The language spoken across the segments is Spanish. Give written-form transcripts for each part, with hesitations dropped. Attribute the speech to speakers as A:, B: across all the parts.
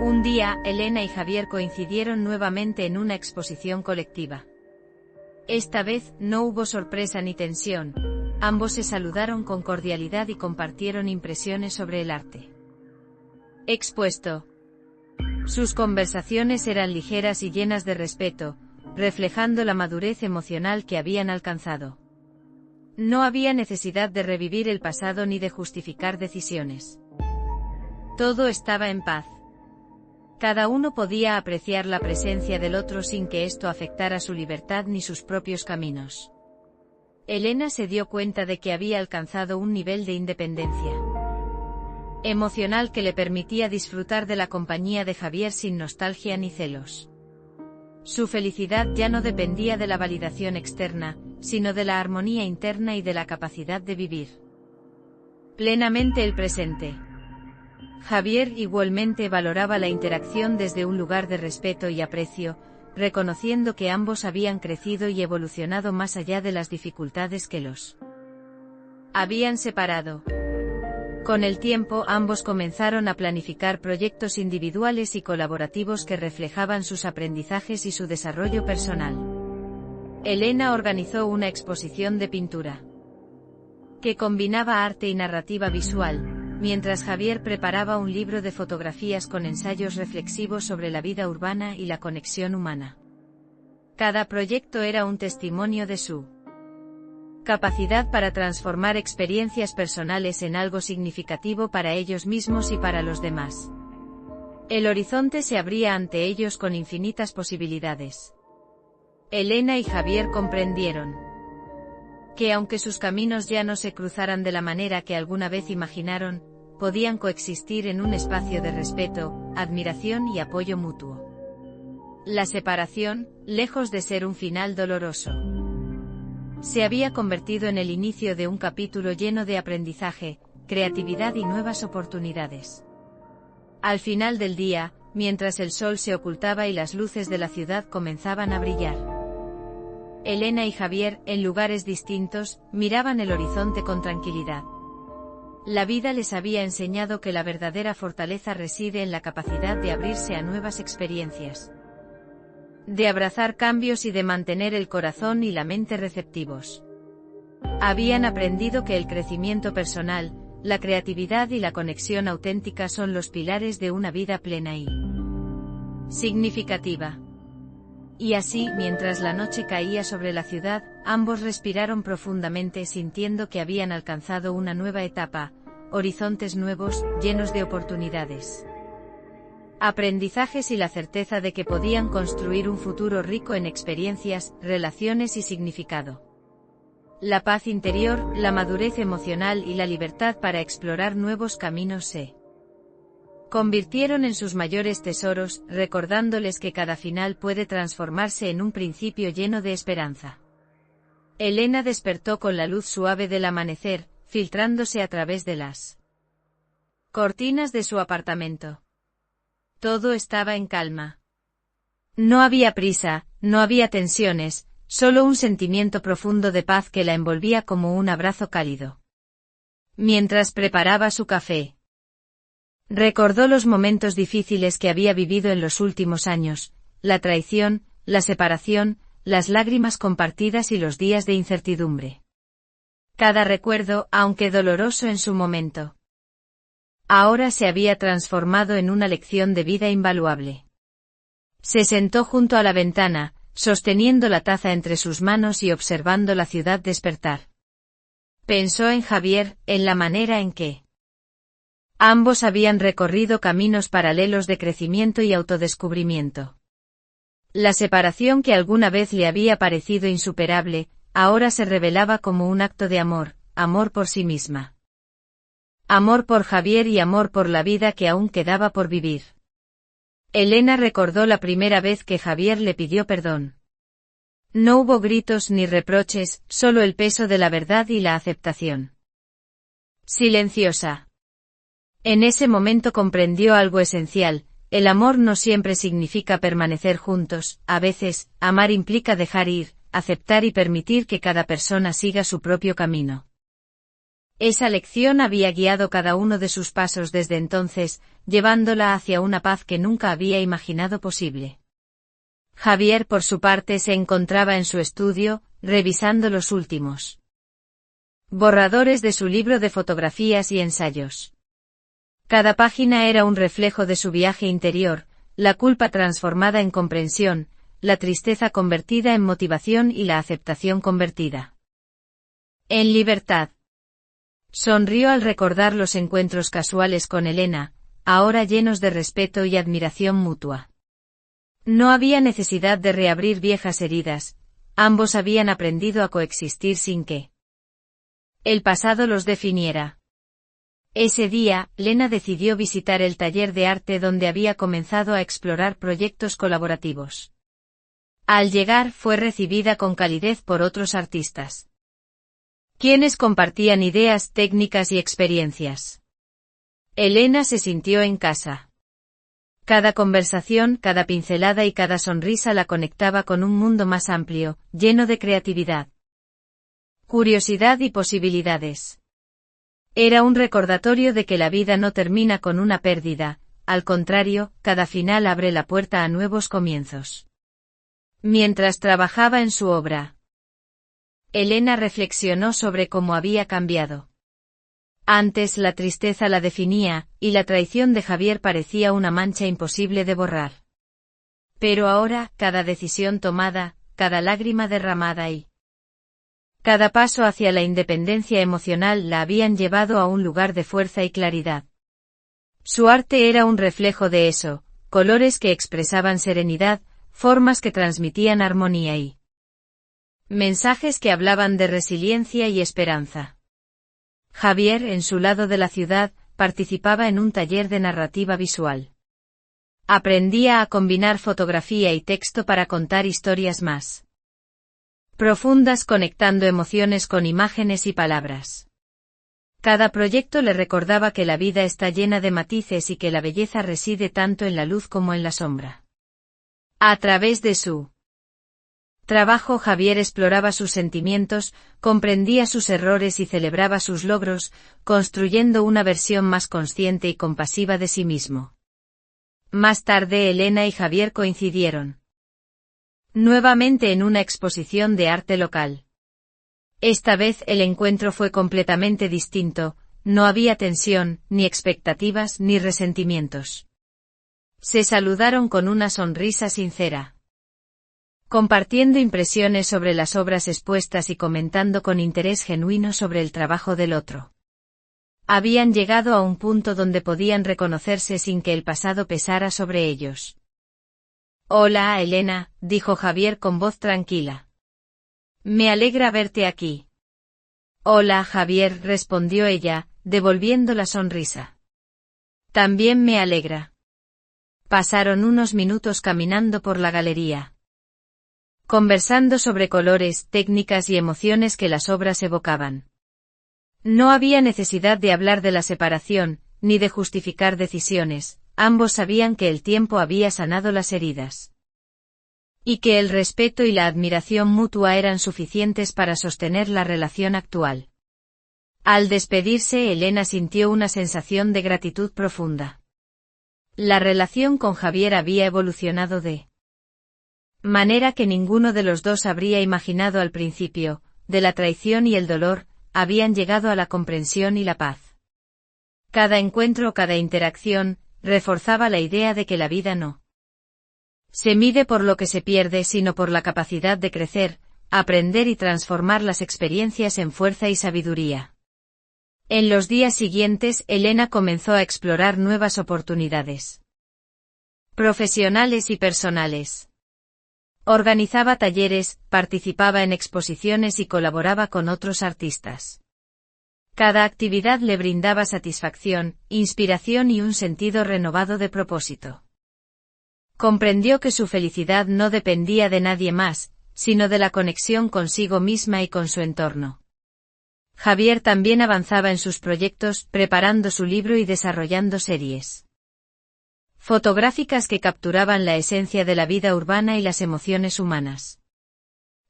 A: Un día, Elena y Javier coincidieron nuevamente en una exposición colectiva. Esta vez, no hubo sorpresa ni tensión. Ambos se saludaron con cordialidad y compartieron impresiones sobre el arte expuesto. Sus conversaciones eran ligeras y llenas de respeto, reflejando la madurez emocional que habían alcanzado. No había necesidad de revivir el pasado ni de justificar decisiones. Todo estaba en paz. Cada uno podía apreciar la presencia del otro sin que esto afectara su libertad ni sus propios caminos. Elena se dio cuenta de que había alcanzado un nivel de independencia emocional que le permitía disfrutar de la compañía de Javier sin nostalgia ni celos. Su felicidad ya no dependía de la validación externa, sino de la armonía interna y de la capacidad de vivir plenamente el presente. Javier igualmente valoraba la interacción desde un lugar de respeto y aprecio, reconociendo que ambos habían crecido y evolucionado más allá de las dificultades que los habían separado. Con el tiempo, ambos comenzaron a planificar proyectos individuales y colaborativos que reflejaban sus aprendizajes y su desarrollo personal. Elena organizó una exposición de pintura que combinaba arte y narrativa visual, mientras Javier preparaba un libro de fotografías con ensayos reflexivos sobre la vida urbana y la conexión humana. Cada proyecto era un testimonio de su capacidad para transformar experiencias personales en algo significativo para ellos mismos y para los demás. El horizonte se abría ante ellos con infinitas posibilidades. Elena y Javier comprendieron que aunque sus caminos ya no se cruzaran de la manera que alguna vez imaginaron, podían coexistir en un espacio de respeto, admiración y apoyo mutuo. La separación, lejos de ser un final doloroso, se había convertido en el inicio de un capítulo lleno de aprendizaje, creatividad y nuevas oportunidades. Al final del día, mientras el sol se ocultaba y las luces de la ciudad comenzaban a brillar, Elena y Javier, en lugares distintos, miraban el horizonte con tranquilidad. La vida les había enseñado que la verdadera fortaleza reside en la capacidad de abrirse a nuevas experiencias, de abrazar cambios y de mantener el corazón y la mente receptivos. Habían aprendido que el crecimiento personal, la creatividad y la conexión auténtica son los pilares de una vida plena y significativa. Y así, mientras la noche caía sobre la ciudad, ambos respiraron profundamente sintiendo que habían alcanzado una nueva etapa, horizontes nuevos, llenos de oportunidades, aprendizajes y la certeza de que podían construir un futuro rico en experiencias, relaciones y significado. La paz interior, la madurez emocional y la libertad para explorar nuevos caminos se convirtieron en sus mayores tesoros, recordándoles que cada final puede transformarse en un principio lleno de esperanza. Elena despertó con la luz suave del amanecer, filtrándose a través de las cortinas de su apartamento. Todo estaba en calma. No había prisa, no había tensiones, solo un sentimiento profundo de paz que la envolvía como un abrazo cálido. Mientras preparaba su café, recordó los momentos difíciles que había vivido en los últimos años, la traición, la separación, las lágrimas compartidas y los días de incertidumbre. Cada recuerdo, aunque doloroso en su momento, ahora se había transformado en una lección de vida invaluable. Se sentó junto a la ventana, sosteniendo la taza entre sus manos y observando la ciudad despertar. Pensó en Javier, en la manera en que ambos habían recorrido caminos paralelos de crecimiento y autodescubrimiento. La separación que alguna vez le había parecido insuperable, ahora se revelaba como un acto de amor, amor por sí misma. Amor por Javier y amor por la vida que aún quedaba por vivir. Elena recordó la primera vez que Javier le pidió perdón. No hubo gritos ni reproches, solo el peso de la verdad y la aceptación. Silenciosa. En ese momento comprendió algo esencial: el amor no siempre significa permanecer juntos, a veces, amar implica dejar ir, aceptar y permitir que cada persona siga su propio camino. Esa lección había guiado cada uno de sus pasos desde entonces, llevándola hacia una paz que nunca había imaginado posible. Javier, por su parte, se encontraba en su estudio, revisando los últimos borradores de su libro de fotografías y ensayos. Cada página era un reflejo de su viaje interior, la culpa transformada en comprensión, la tristeza convertida en motivación y la aceptación convertida en libertad. Sonrió al recordar los encuentros casuales con Elena, ahora llenos de respeto y admiración mutua. No había necesidad de reabrir viejas heridas, ambos habían aprendido a coexistir sin que el pasado los definiera. Ese día, Lena decidió visitar el taller de arte donde había comenzado a explorar proyectos colaborativos. Al llegar, fue recibida con calidez por otros artistas, quienes compartían ideas, técnicas y experiencias. Elena se sintió en casa. Cada conversación, cada pincelada y cada sonrisa la conectaba con un mundo más amplio, lleno de creatividad, curiosidad y posibilidades. Era un recordatorio de que la vida no termina con una pérdida, al contrario, cada final abre la puerta a nuevos comienzos. Mientras trabajaba en su obra, Elena reflexionó sobre cómo había cambiado. Antes la tristeza la definía, y la traición de Javier parecía una mancha imposible de borrar. Pero ahora, cada decisión tomada, cada lágrima derramada y cada paso hacia la independencia emocional la habían llevado a un lugar de fuerza y claridad. Su arte era un reflejo de eso, colores que expresaban serenidad, formas que transmitían armonía y mensajes que hablaban de resiliencia y esperanza. Javier, en su lado de la ciudad, participaba en un taller de narrativa visual. Aprendía a combinar fotografía y texto para contar historias más profundas, conectando emociones con imágenes y palabras. Cada proyecto le recordaba que la vida está llena de matices y que la belleza reside tanto en la luz como en la sombra. A través de su trabajo, Javier exploraba sus sentimientos, comprendía sus errores y celebraba sus logros, construyendo una versión más consciente y compasiva de sí mismo. Más tarde, Elena y Javier coincidieron nuevamente en una exposición de arte local. Esta vez el encuentro fue completamente distinto, no había tensión, ni expectativas, ni resentimientos. Se saludaron con una sonrisa sincera, compartiendo impresiones sobre las obras expuestas y comentando con interés genuino sobre el trabajo del otro. Habían llegado a un punto donde podían reconocerse sin que el pasado pesara sobre ellos. Hola, Elena, dijo Javier con voz tranquila. Me alegra verte aquí. Hola, Javier, respondió ella, devolviendo la sonrisa. También me alegra. Pasaron unos minutos caminando por la galería, conversando sobre colores, técnicas y emociones que las obras evocaban. No había necesidad de hablar de la separación, ni de justificar decisiones, ambos sabían que el tiempo había sanado las heridas. Y que el respeto y la admiración mutua eran suficientes para sostener la relación actual. Al despedirse, Elena sintió una sensación de gratitud profunda. La relación con Javier había evolucionado de manera que ninguno de los dos habría imaginado al principio, de la traición y el dolor, habían llegado a la comprensión y la paz. Cada encuentro, cada interacción, reforzaba la idea de que la vida no se mide por lo que se pierde, sino por la capacidad de crecer, aprender y transformar las experiencias en fuerza y sabiduría. En los días siguientes, Elena comenzó a explorar nuevas oportunidades profesionales y personales. Organizaba talleres, participaba en exposiciones y colaboraba con otros artistas. Cada actividad le brindaba satisfacción, inspiración y un sentido renovado de propósito. Comprendió que su felicidad no dependía de nadie más, sino de la conexión consigo misma y con su entorno. Javier también avanzaba en sus proyectos, preparando su libro y desarrollando series fotográficas que capturaban la esencia de la vida urbana y las emociones humanas.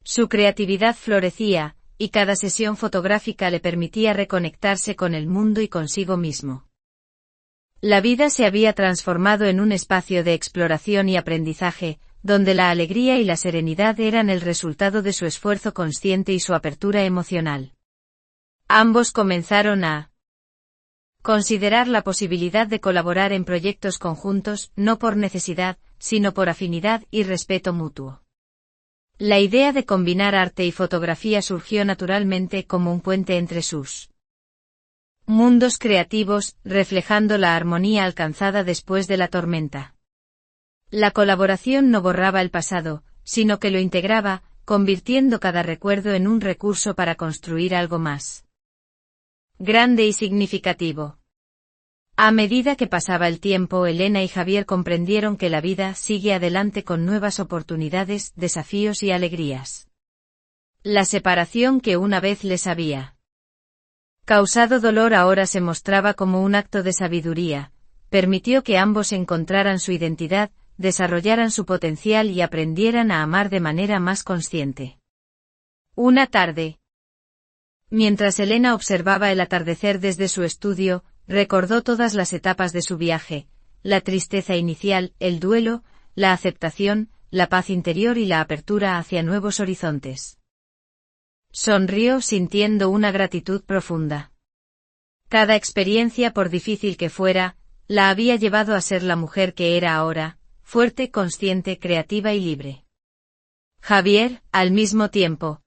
A: Su creatividad florecía, y cada sesión fotográfica le permitía reconectarse con el mundo y consigo mismo. La vida se había transformado en un espacio de exploración y aprendizaje, donde la alegría y la serenidad eran el resultado de su esfuerzo consciente y su apertura emocional. Ambos comenzaron a considerar la posibilidad de colaborar en proyectos conjuntos, no por necesidad, sino por afinidad y respeto mutuo. La idea de combinar arte y fotografía surgió naturalmente como un puente entre sus mundos creativos, reflejando la armonía alcanzada después de la tormenta. La colaboración no borraba el pasado, sino que lo integraba, convirtiendo cada recuerdo en un recurso para construir algo más grande y significativo. A medida que pasaba el tiempo, Elena y Javier comprendieron que la vida sigue adelante con nuevas oportunidades, desafíos y alegrías. La separación que una vez les había causado dolor ahora se mostraba como un acto de sabiduría, permitió que ambos encontraran su identidad, desarrollaran su potencial y aprendieran a amar de manera más consciente. Una tarde, mientras Elena observaba el atardecer desde su estudio, recordó todas las etapas de su viaje, la tristeza inicial, el duelo, la aceptación, la paz interior y la apertura hacia nuevos horizontes. Sonrió sintiendo una gratitud profunda. Cada experiencia, por difícil que fuera, la había llevado a ser la mujer que era ahora, fuerte, consciente, creativa y libre. Javier, al mismo tiempo,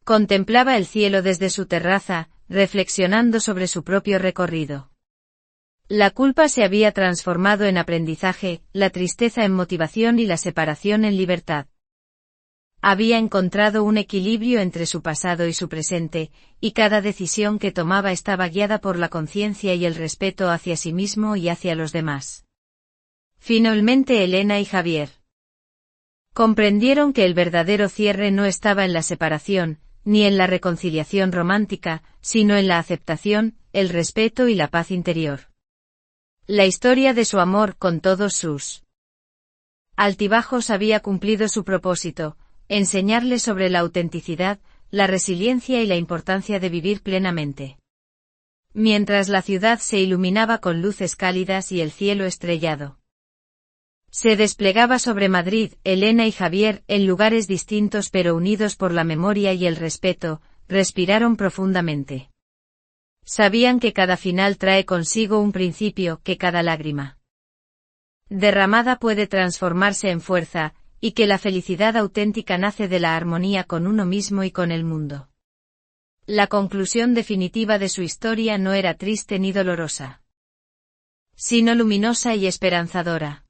A: contemplaba el cielo desde su terraza, reflexionando sobre su propio recorrido. La culpa se había transformado en aprendizaje, la tristeza en motivación y la separación en libertad. Había encontrado un equilibrio entre su pasado y su presente, y cada decisión que tomaba estaba guiada por la conciencia y el respeto hacia sí mismo y hacia los demás. Finalmente Elena y Javier comprendieron que el verdadero cierre no estaba en la separación, ni en la reconciliación romántica, sino en la aceptación, el respeto y la paz interior. La historia de su amor, con todos sus altibajos, había cumplido su propósito, enseñarle sobre la autenticidad, la resiliencia y la importancia de vivir plenamente. Mientras la ciudad se iluminaba con luces cálidas y el cielo estrellado se desplegaba sobre Madrid, Elena y Javier, en lugares distintos pero unidos por la memoria y el respeto, respiraron profundamente. Sabían que cada final trae consigo un principio, que cada lágrima derramada puede transformarse en fuerza, y que la felicidad auténtica nace de la armonía con uno mismo y con el mundo. La conclusión definitiva de su historia no era triste ni dolorosa, sino luminosa y esperanzadora.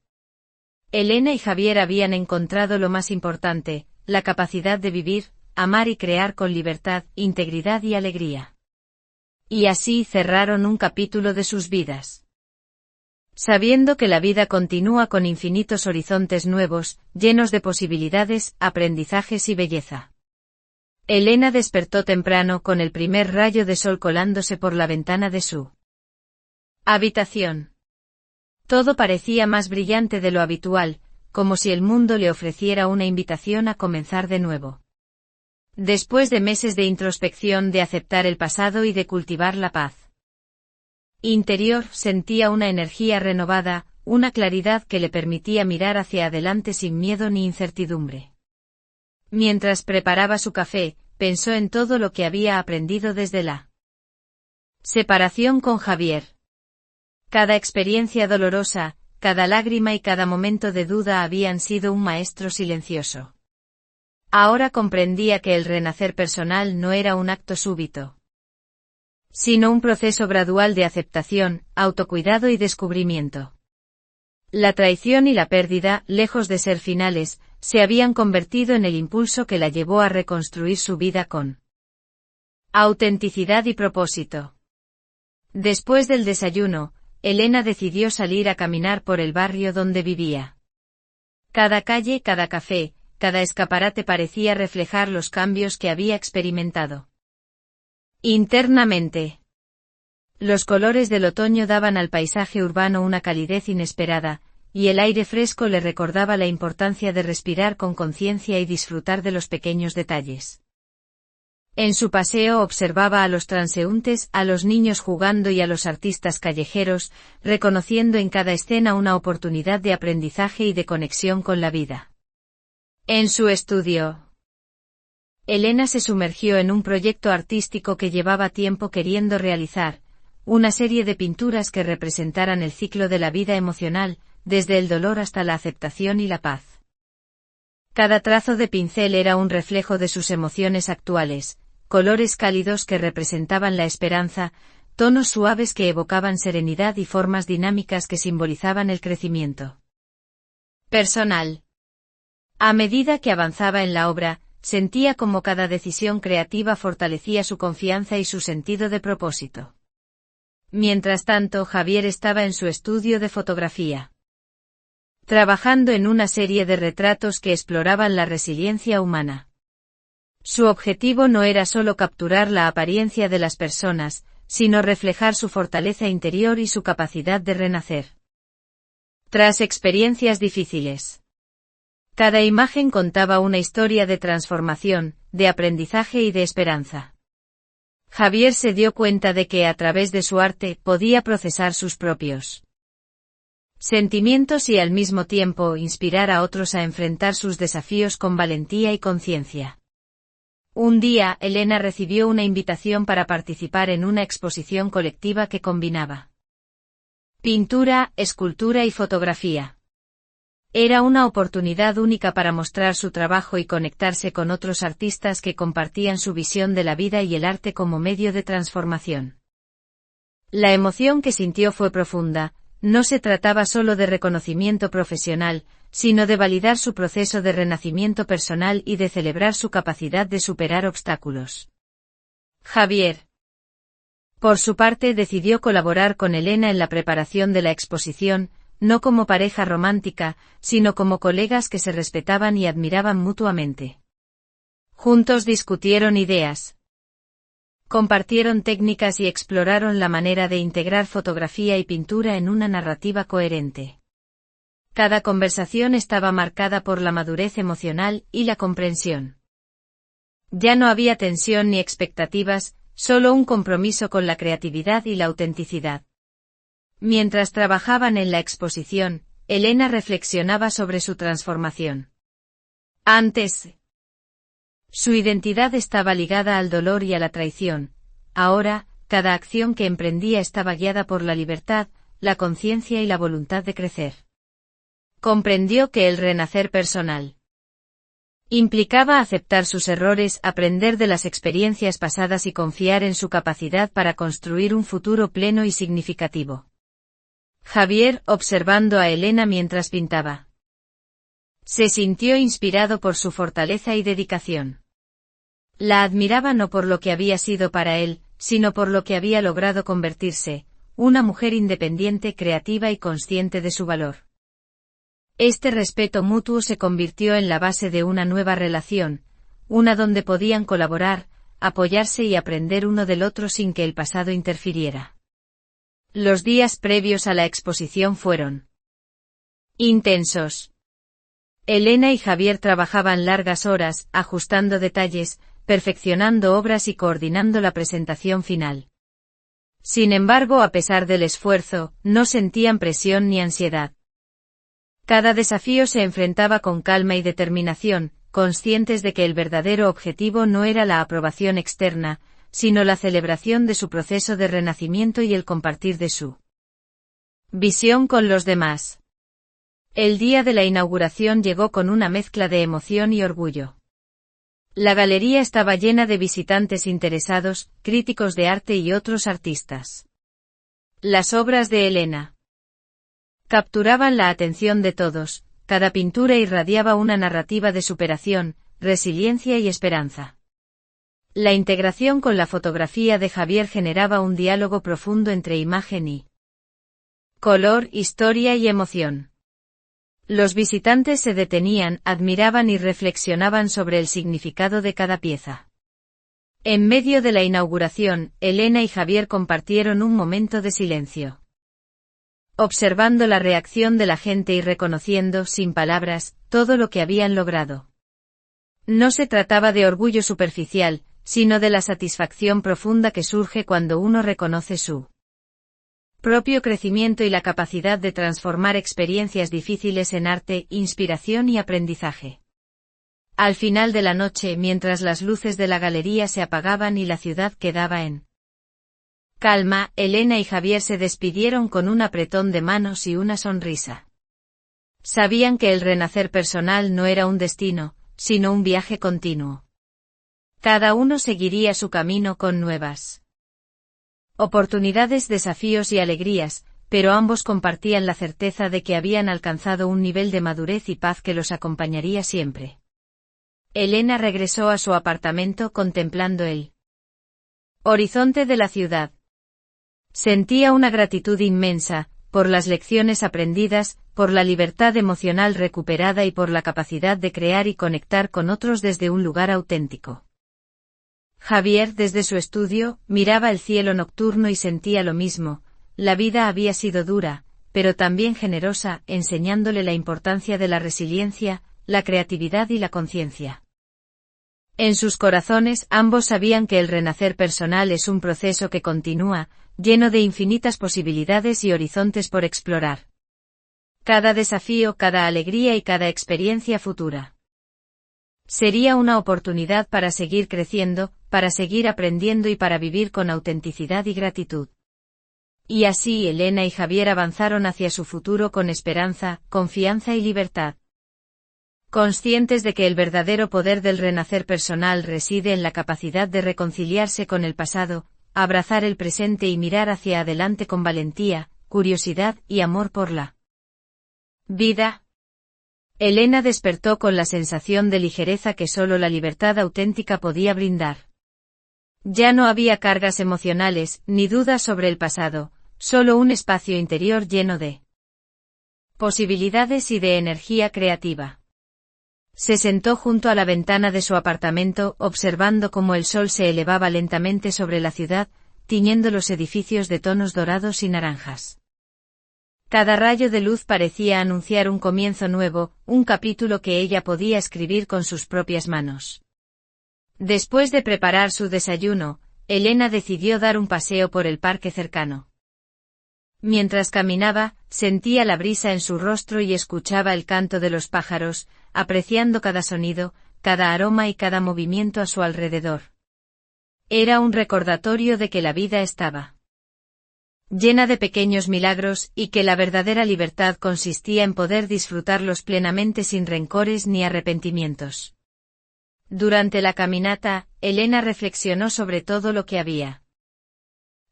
A: Elena y Javier habían encontrado lo más importante, la capacidad de vivir, amar y crear con libertad, integridad y alegría. Y así cerraron un capítulo de sus vidas. Sabiendo que la vida continúa con infinitos horizontes nuevos, llenos de posibilidades, aprendizajes y belleza. Elena despertó temprano con el primer rayo de sol colándose por la ventana de su habitación. Todo parecía más brillante de lo habitual, como si el mundo le ofreciera una invitación a comenzar de nuevo. Después de meses de introspección, de aceptar el pasado y de cultivar la paz interior, sentía una energía renovada, una claridad que le permitía mirar hacia adelante sin miedo ni incertidumbre. Mientras preparaba su café, pensó en todo lo que había aprendido desde la separación con Javier. Cada experiencia dolorosa, cada lágrima y cada momento de duda habían sido un maestro silencioso. Ahora comprendía que el renacer personal no era un acto súbito, sino un proceso gradual de aceptación, autocuidado y descubrimiento. La traición y la pérdida, lejos de ser finales, se habían convertido en el impulso que la llevó a reconstruir su vida con autenticidad y propósito. Después del desayuno, Elena decidió salir a caminar por el barrio donde vivía. Cada calle, cada café, cada escaparate parecía reflejar los cambios que había experimentado internamente. Los colores del otoño daban al paisaje urbano una calidez inesperada, y el aire fresco le recordaba la importancia de respirar con conciencia y disfrutar de los pequeños detalles. En su paseo observaba a los transeúntes, a los niños jugando y a los artistas callejeros, reconociendo en cada escena una oportunidad de aprendizaje y de conexión con la vida. En su estudio, Elena se sumergió en un proyecto artístico que llevaba tiempo queriendo realizar, una serie de pinturas que representaran el ciclo de la vida emocional, desde el dolor hasta la aceptación y la paz. Cada trazo de pincel era un reflejo de sus emociones actuales, colores cálidos que representaban la esperanza, tonos suaves que evocaban serenidad y formas dinámicas que simbolizaban el crecimiento personal. A medida que avanzaba en la obra, sentía como cada decisión creativa fortalecía su confianza y su sentido de propósito. Mientras tanto, Javier estaba en su estudio de fotografía, trabajando en una serie de retratos que exploraban la resiliencia humana. Su objetivo no era solo capturar la apariencia de las personas, sino reflejar su fortaleza interior y su capacidad de renacer tras experiencias difíciles. Cada imagen contaba una historia de transformación, de aprendizaje y de esperanza. Javier se dio cuenta de que a través de su arte podía procesar sus propios sentimientos y al mismo tiempo inspirar a otros a enfrentar sus desafíos con valentía y conciencia. Un día, Elena recibió una invitación para participar en una exposición colectiva que combinaba pintura, escultura y fotografía. Era una oportunidad única para mostrar su trabajo y conectarse con otros artistas que compartían su visión de la vida y el arte como medio de transformación. La emoción que sintió fue profunda. No se trataba solo de reconocimiento profesional, sino de validar su proceso de renacimiento personal y de celebrar su capacidad de superar obstáculos. Javier, por su parte, decidió colaborar con Elena en la preparación de la exposición, no como pareja romántica, sino como colegas que se respetaban y admiraban mutuamente. Juntos discutieron ideas, compartieron técnicas y exploraron la manera de integrar fotografía y pintura en una narrativa coherente. Cada conversación estaba marcada por la madurez emocional y la comprensión. Ya no había tensión ni expectativas, solo un compromiso con la creatividad y la autenticidad. Mientras trabajaban en la exposición, Elena reflexionaba sobre su transformación. Antes, su identidad estaba ligada al dolor y a la traición. Ahora, cada acción que emprendía estaba guiada por la libertad, la conciencia y la voluntad de crecer. Comprendió que el renacer personal implicaba aceptar sus errores, aprender de las experiencias pasadas y confiar en su capacidad para construir un futuro pleno y significativo. Javier, observando a Elena mientras pintaba, se sintió inspirado por su fortaleza y dedicación. La admiraba no por lo que había sido para él, sino por lo que había logrado convertirse, una mujer independiente, creativa y consciente de su valor. Este respeto mutuo se convirtió en la base de una nueva relación, una donde podían colaborar, apoyarse y aprender uno del otro sin que el pasado interfiriera. Los días previos a la exposición fueron intensos. Elena y Javier trabajaban largas horas, ajustando detalles, perfeccionando obras y coordinando la presentación final. Sin embargo, a pesar del esfuerzo, no sentían presión ni ansiedad. Cada desafío se enfrentaba con calma y determinación, conscientes de que el verdadero objetivo no era la aprobación externa, sino la celebración de su proceso de renacimiento y el compartir de su visión con los demás. El día de la inauguración llegó con una mezcla de emoción y orgullo. La galería estaba llena de visitantes interesados, críticos de arte y otros artistas. Las obras de Elena capturaban la atención de todos, cada pintura irradiaba una narrativa de superación, resiliencia y esperanza. La integración con la fotografía de Javier generaba un diálogo profundo entre imagen y color, historia y emoción. Los visitantes se detenían, admiraban y reflexionaban sobre el significado de cada pieza. En medio de la inauguración, Elena y Javier compartieron un momento de silencio, observando la reacción de la gente y reconociendo, sin palabras, todo lo que habían logrado. No se trataba de orgullo superficial, sino de la satisfacción profunda que surge cuando uno reconoce su propio crecimiento y la capacidad de transformar experiencias difíciles en arte, inspiración y aprendizaje. Al final de la noche, mientras las luces de la galería se apagaban y la ciudad quedaba en calma, Elena y Javier se despidieron con un apretón de manos y una sonrisa. Sabían que el renacer personal no era un destino, sino un viaje continuo. Cada uno seguiría su camino con nuevas oportunidades, desafíos y alegrías, pero ambos compartían la certeza de que habían alcanzado un nivel de madurez y paz que los acompañaría siempre. Elena regresó a su apartamento contemplando el horizonte de la ciudad. Sentía una gratitud inmensa, por las lecciones aprendidas, por la libertad emocional recuperada y por la capacidad de crear y conectar con otros desde un lugar auténtico. Javier, desde su estudio, miraba el cielo nocturno y sentía lo mismo. La vida había sido dura, pero también generosa, enseñándole la importancia de la resiliencia, la creatividad y la conciencia. En sus corazones, ambos sabían que el renacer personal es un proceso que continúa, lleno de infinitas posibilidades y horizontes por explorar. Cada desafío, cada alegría y cada experiencia futura sería una oportunidad para seguir creciendo, para seguir aprendiendo y para vivir con autenticidad y gratitud. Y así Elena y Javier avanzaron hacia su futuro con esperanza, confianza y libertad. Conscientes de que el verdadero poder del renacer personal reside en la capacidad de reconciliarse con el pasado, abrazar el presente y mirar hacia adelante con valentía, curiosidad y amor por la vida. Elena despertó con la sensación de ligereza que solo la libertad auténtica podía brindar. Ya no había cargas emocionales, ni dudas sobre el pasado, solo un espacio interior lleno de posibilidades y de energía creativa. Se sentó junto a la ventana de su apartamento, observando cómo el sol se elevaba lentamente sobre la ciudad, tiñendo los edificios de tonos dorados y naranjas. Cada rayo de luz parecía anunciar un comienzo nuevo, un capítulo que ella podía escribir con sus propias manos. Después de preparar su desayuno, Elena decidió dar un paseo por el parque cercano. Mientras caminaba, sentía la brisa en su rostro y escuchaba el canto de los pájaros, apreciando cada sonido, cada aroma y cada movimiento a su alrededor. Era un recordatorio de que la vida estaba llena de pequeños milagros y que la verdadera libertad consistía en poder disfrutarlos plenamente sin rencores ni arrepentimientos. Durante la caminata, Elena reflexionó sobre todo lo que había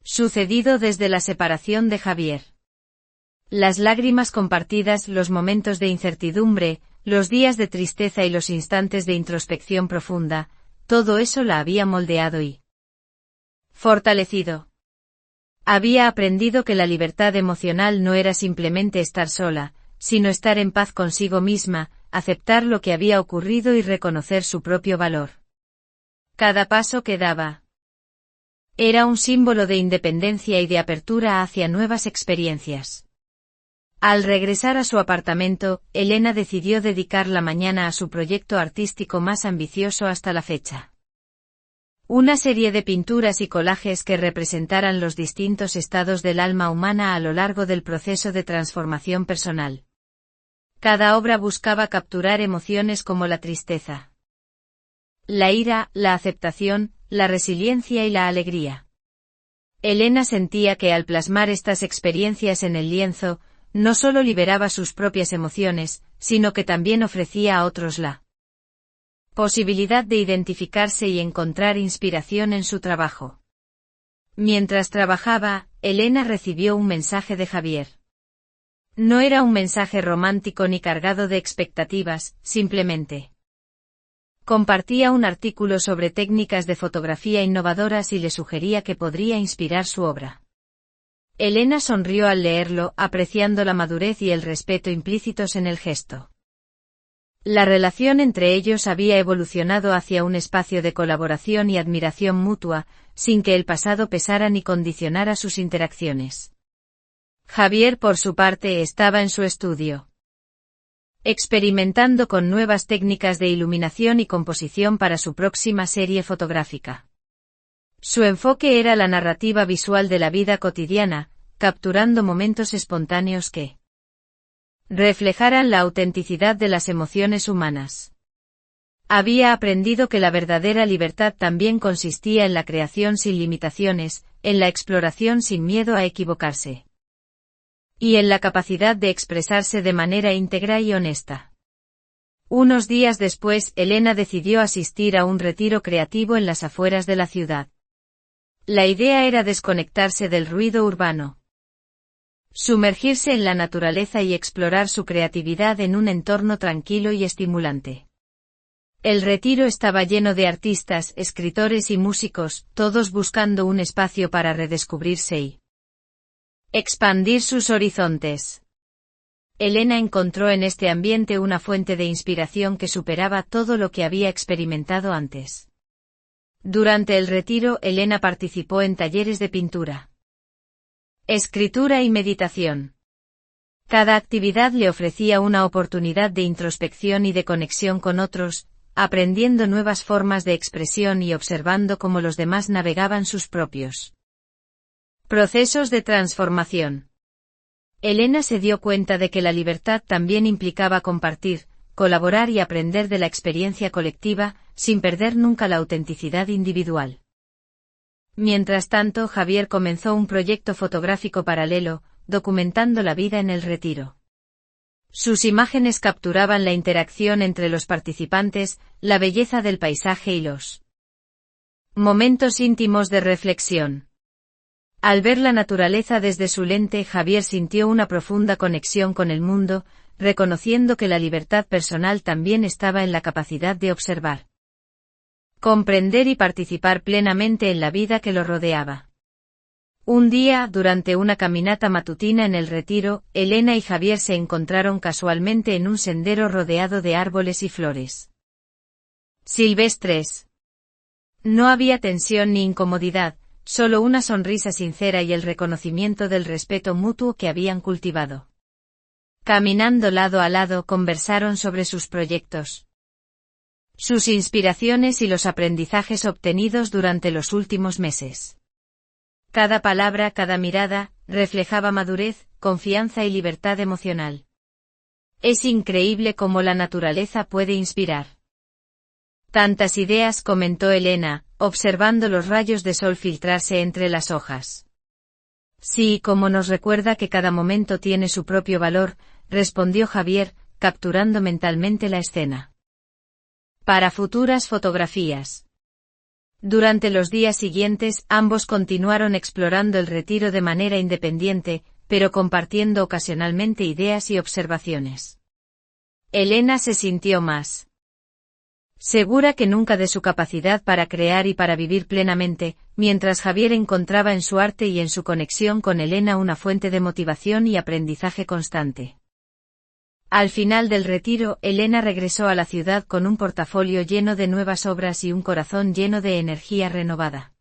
A: sucedido desde la separación de Javier. Las lágrimas compartidas, los momentos de incertidumbre, los días de tristeza y los instantes de introspección profunda, todo eso la había moldeado y fortalecido. Había aprendido que la libertad emocional no era simplemente estar sola, sino estar en paz consigo misma, aceptar lo que había ocurrido y reconocer su propio valor. Cada paso que daba era un símbolo de independencia y de apertura hacia nuevas experiencias. Al regresar a su apartamento, Elena decidió dedicar la mañana a su proyecto artístico más ambicioso hasta la fecha. Una serie de pinturas y collages que representaran los distintos estados del alma humana a lo largo del proceso de transformación personal. Cada obra buscaba capturar emociones como la tristeza, la ira, la aceptación, la resiliencia y la alegría. Elena sentía que al plasmar estas experiencias en el lienzo, no solo liberaba sus propias emociones, sino que también ofrecía a otros la posibilidad de identificarse y encontrar inspiración en su trabajo. Mientras trabajaba, Elena recibió un mensaje de Javier. No era un mensaje romántico ni cargado de expectativas, simplemente compartía un artículo sobre técnicas de fotografía innovadoras y le sugería que podría inspirar su obra. Elena sonrió al leerlo, apreciando la madurez y el respeto implícitos en el gesto. La relación entre ellos había evolucionado hacia un espacio de colaboración y admiración mutua, sin que el pasado pesara ni condicionara sus interacciones. Javier, por su parte, estaba en su estudio, experimentando con nuevas técnicas de iluminación y composición para su próxima serie fotográfica. Su enfoque era la narrativa visual de la vida cotidiana, capturando momentos espontáneos que reflejaran la autenticidad de las emociones humanas. Había aprendido que la verdadera libertad también consistía en la creación sin limitaciones, en la exploración sin miedo a equivocarse. Y en la capacidad de expresarse de manera íntegra y honesta. Unos días después, Elena decidió asistir a un retiro creativo en las afueras de la ciudad. La idea era desconectarse del ruido urbano. Sumergirse en la naturaleza y explorar su creatividad en un entorno tranquilo y estimulante. El retiro estaba lleno de artistas, escritores y músicos, todos buscando un espacio para redescubrirse y expandir sus horizontes. Elena encontró en este ambiente una fuente de inspiración que superaba todo lo que había experimentado antes. Durante el retiro, Elena participó en talleres de pintura, escritura y meditación. Cada actividad le ofrecía una oportunidad de introspección y de conexión con otros, aprendiendo nuevas formas de expresión y observando cómo los demás navegaban sus propios procesos de transformación. Elena se dio cuenta de que la libertad también implicaba compartir, colaborar y aprender de la experiencia colectiva, sin perder nunca la autenticidad individual. Mientras tanto, Javier comenzó un proyecto fotográfico paralelo, documentando la vida en el retiro. Sus imágenes capturaban la interacción entre los participantes, la belleza del paisaje y los momentos íntimos de reflexión. Al ver la naturaleza desde su lente, Javier sintió una profunda conexión con el mundo, reconociendo que la libertad personal también estaba en la capacidad de observar, comprender y participar plenamente en la vida que lo rodeaba. Un día, durante una caminata matutina en el retiro, Elena y Javier se encontraron casualmente en un sendero rodeado de árboles y flores silvestres. No había tensión ni incomodidad, solo una sonrisa sincera y el reconocimiento del respeto mutuo que habían cultivado. Caminando lado a lado, conversaron sobre sus proyectos, sus inspiraciones y los aprendizajes obtenidos durante los últimos meses. Cada palabra, cada mirada, reflejaba madurez, confianza y libertad emocional. Es increíble cómo la naturaleza puede inspirar tantas ideas, comentó Elena, observando los rayos de sol filtrarse entre las hojas. Sí, como nos recuerda que cada momento tiene su propio valor, respondió Javier, capturando mentalmente la escena. Para futuras fotografías. Durante los días siguientes, ambos continuaron explorando el retiro de manera independiente, pero compartiendo ocasionalmente ideas y observaciones. Elena se sintió más segura que nunca de su capacidad para crear y para vivir plenamente, mientras Javier encontraba en su arte y en su conexión con Elena una fuente de motivación y aprendizaje constante. Al final del retiro, Elena regresó a la ciudad con un portafolio lleno de nuevas obras y un corazón lleno de energía renovada.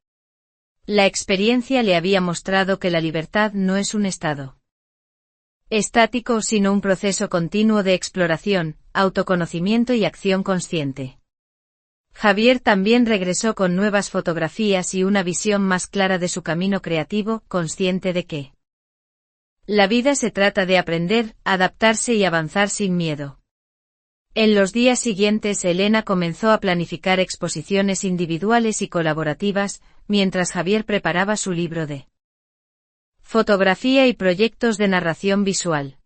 A: La experiencia le había mostrado que la libertad no es un estado estático, sino un proceso continuo de exploración, autoconocimiento y acción consciente. Javier también regresó con nuevas fotografías y una visión más clara de su camino creativo, consciente de que la vida se trata de aprender, adaptarse y avanzar sin miedo. En los días siguientes, Elena comenzó a planificar exposiciones individuales y colaborativas, mientras Javier preparaba su libro de fotografía y proyectos de narración visual.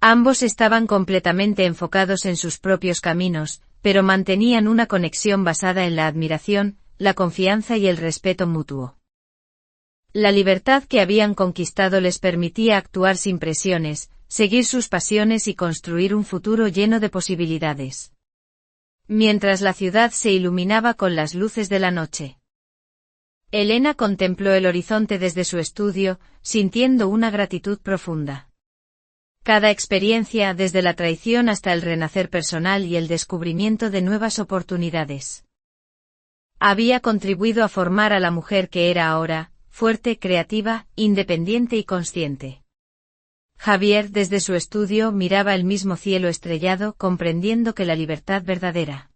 A: Ambos estaban completamente enfocados en sus propios caminos, pero mantenían una conexión basada en la admiración, la confianza y el respeto mutuo. La libertad que habían conquistado les permitía actuar sin presiones, seguir sus pasiones y construir un futuro lleno de posibilidades. Mientras la ciudad se iluminaba con las luces de la noche, Elena contempló el horizonte desde su estudio, sintiendo una gratitud profunda. Cada experiencia, desde la traición hasta el renacer personal y el descubrimiento de nuevas oportunidades, había contribuido a formar a la mujer que era ahora, fuerte, creativa, independiente y consciente. Javier, desde su estudio, miraba el mismo cielo estrellado, comprendiendo que la libertad verdadera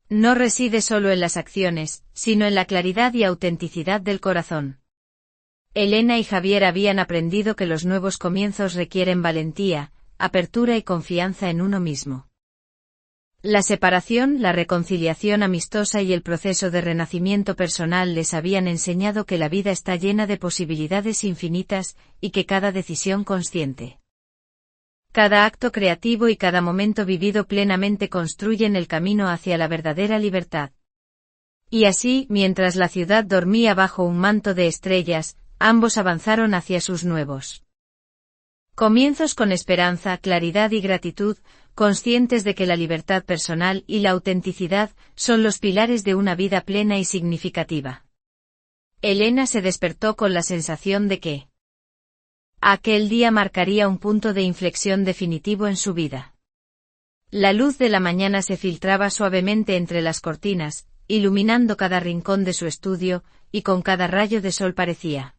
A: no reside solo en las acciones, sino en la claridad y autenticidad del corazón. Elena y Javier habían aprendido que los nuevos comienzos requieren valentía, apertura y confianza en uno mismo. La separación, la reconciliación amistosa y el proceso de renacimiento personal les habían enseñado que la vida está llena de posibilidades infinitas, y que cada decisión consciente, cada acto creativo y cada momento vivido plenamente construyen el camino hacia la verdadera libertad. Y así, mientras la ciudad dormía bajo un manto de estrellas, ambos avanzaron hacia sus nuevos comienzos con esperanza, claridad y gratitud, conscientes de que la libertad personal y la autenticidad son los pilares de una vida plena y significativa. Elena se despertó con la sensación de que aquel día marcaría un punto de inflexión definitivo en su vida. La luz de la mañana se filtraba suavemente entre las cortinas, iluminando cada rincón de su estudio, y con cada rayo de sol parecía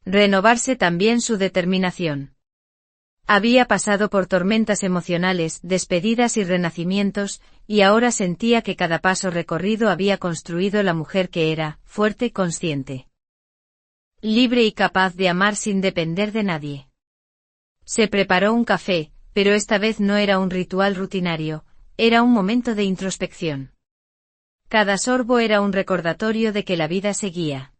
A: renovarse también su determinación. Había pasado por tormentas emocionales, despedidas y renacimientos, y ahora sentía que cada paso recorrido había construido la mujer que era, fuerte y consciente, libre y capaz de amar sin depender de nadie. Se preparó un café, pero esta vez no era un ritual rutinario, era un momento de introspección. Cada sorbo era un recordatorio de que la vida seguía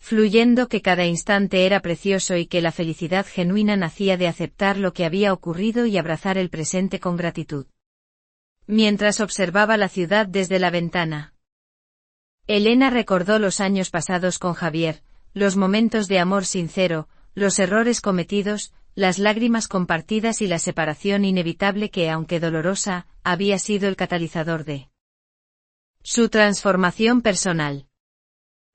A: fluyendo, que cada instante era precioso y que la felicidad genuina nacía de aceptar lo que había ocurrido y abrazar el presente con gratitud. Mientras observaba la ciudad desde la ventana, Elena recordó los años pasados con Javier, los momentos de amor sincero, los errores cometidos, las lágrimas compartidas y la separación inevitable que, aunque dolorosa, había sido el catalizador de su transformación personal.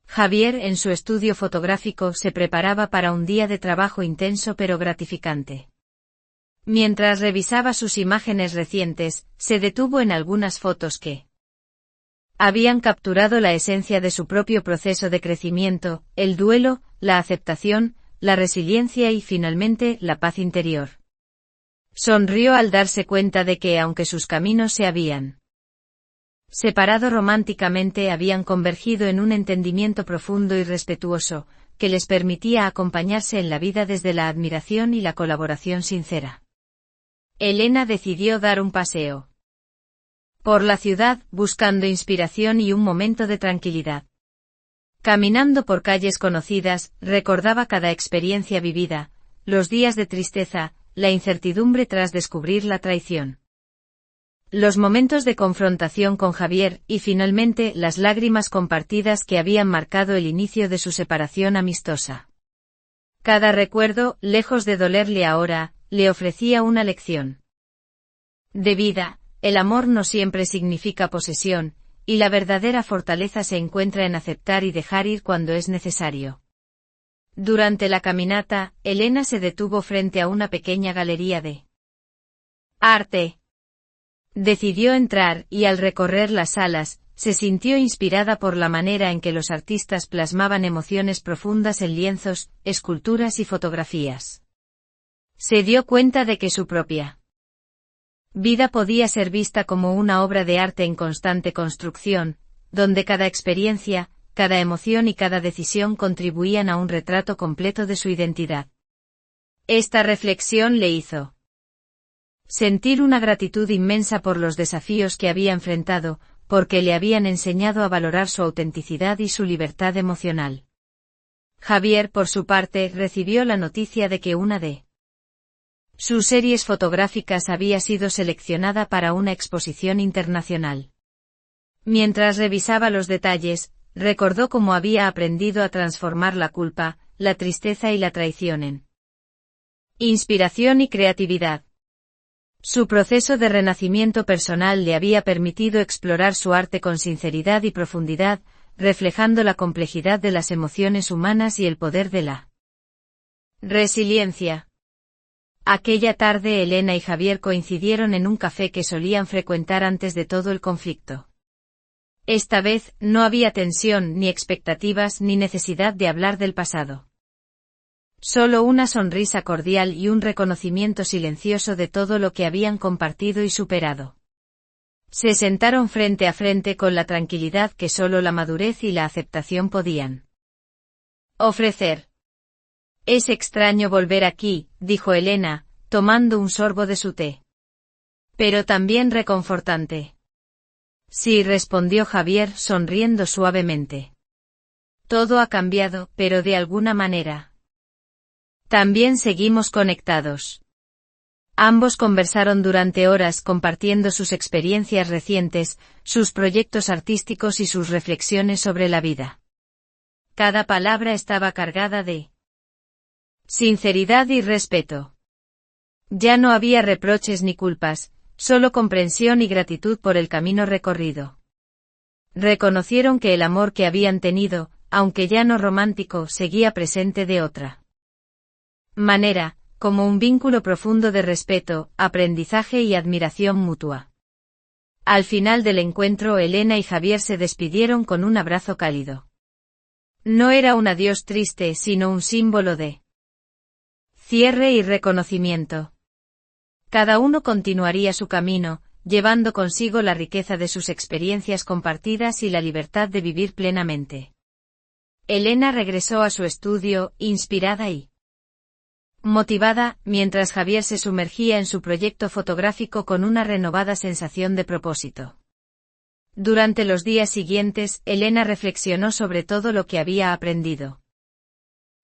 A: Javier, en su estudio fotográfico, se preparaba para un día de trabajo intenso pero gratificante. Mientras revisaba sus imágenes recientes, se detuvo en algunas fotos que habían capturado la esencia de su propio proceso de crecimiento, el duelo, la aceptación, la resiliencia y finalmente, la paz interior. Sonrió al darse cuenta de que, aunque sus caminos se habían separado románticamente, habían convergido en un entendimiento profundo y respetuoso, que les permitía acompañarse en la vida desde la admiración y la colaboración sincera. Elena decidió dar un paseo por la ciudad, buscando inspiración y un momento de tranquilidad. Caminando por calles conocidas, recordaba cada experiencia vivida, los días de tristeza, la incertidumbre tras descubrir la traición, los momentos de confrontación con Javier, y finalmente las lágrimas compartidas que habían marcado el inicio de su separación amistosa. Cada recuerdo, lejos de dolerle ahora, le ofrecía una lección de vida. El amor no siempre significa posesión, y la verdadera fortaleza se encuentra en aceptar y dejar ir cuando es necesario. Durante la caminata, Elena se detuvo frente a una pequeña galería de arte. Decidió entrar y al recorrer las salas, se sintió inspirada por la manera en que los artistas plasmaban emociones profundas en lienzos, esculturas y fotografías. Se dio cuenta de que su propia vida podía ser vista como una obra de arte en constante construcción, donde cada experiencia, cada emoción y cada decisión contribuían a un retrato completo de su identidad. Esta reflexión le hizo sentir una gratitud inmensa por los desafíos que había enfrentado, porque le habían enseñado a valorar su autenticidad y su libertad emocional. Javier, por su parte, recibió la noticia de que una de sus series fotográficas había sido seleccionada para una exposición internacional. Mientras revisaba los detalles, recordó cómo había aprendido a transformar la culpa, la tristeza y la traición en inspiración y creatividad. Su proceso de renacimiento personal le había permitido explorar su arte con sinceridad y profundidad, reflejando la complejidad de las emociones humanas y el poder de la resiliencia. Aquella tarde Elena y Javier coincidieron en un café que solían frecuentar antes de todo el conflicto. Esta vez, no había tensión, ni expectativas, ni necesidad de hablar del pasado. Solo una sonrisa cordial y un reconocimiento silencioso de todo lo que habían compartido y superado. Se sentaron frente a frente con la tranquilidad que solo la madurez y la aceptación podían ofrecer. Es extraño volver aquí, dijo Elena, tomando un sorbo de su té. Pero también reconfortante. Sí, respondió Javier sonriendo suavemente. Todo ha cambiado, pero de alguna manera. También seguimos conectados. Ambos conversaron durante horas compartiendo sus experiencias recientes, sus proyectos artísticos y sus reflexiones sobre la vida. Cada palabra estaba cargada de sinceridad y respeto. Ya no había reproches ni culpas, solo comprensión y gratitud por el camino recorrido. Reconocieron que el amor que habían tenido, aunque ya no romántico, seguía presente de otra manera, como un vínculo profundo de respeto, aprendizaje y admiración mutua. Al final del encuentro, Elena y Javier se despidieron con un abrazo cálido. No era un adiós triste, sino un símbolo de cierre y reconocimiento. Cada uno continuaría su camino, llevando consigo la riqueza de sus experiencias compartidas y la libertad de vivir plenamente. Elena regresó a su estudio, inspirada y motivada, mientras Javier se sumergía en su proyecto fotográfico con una renovada sensación de propósito. Durante los días siguientes, Elena reflexionó sobre todo lo que había aprendido.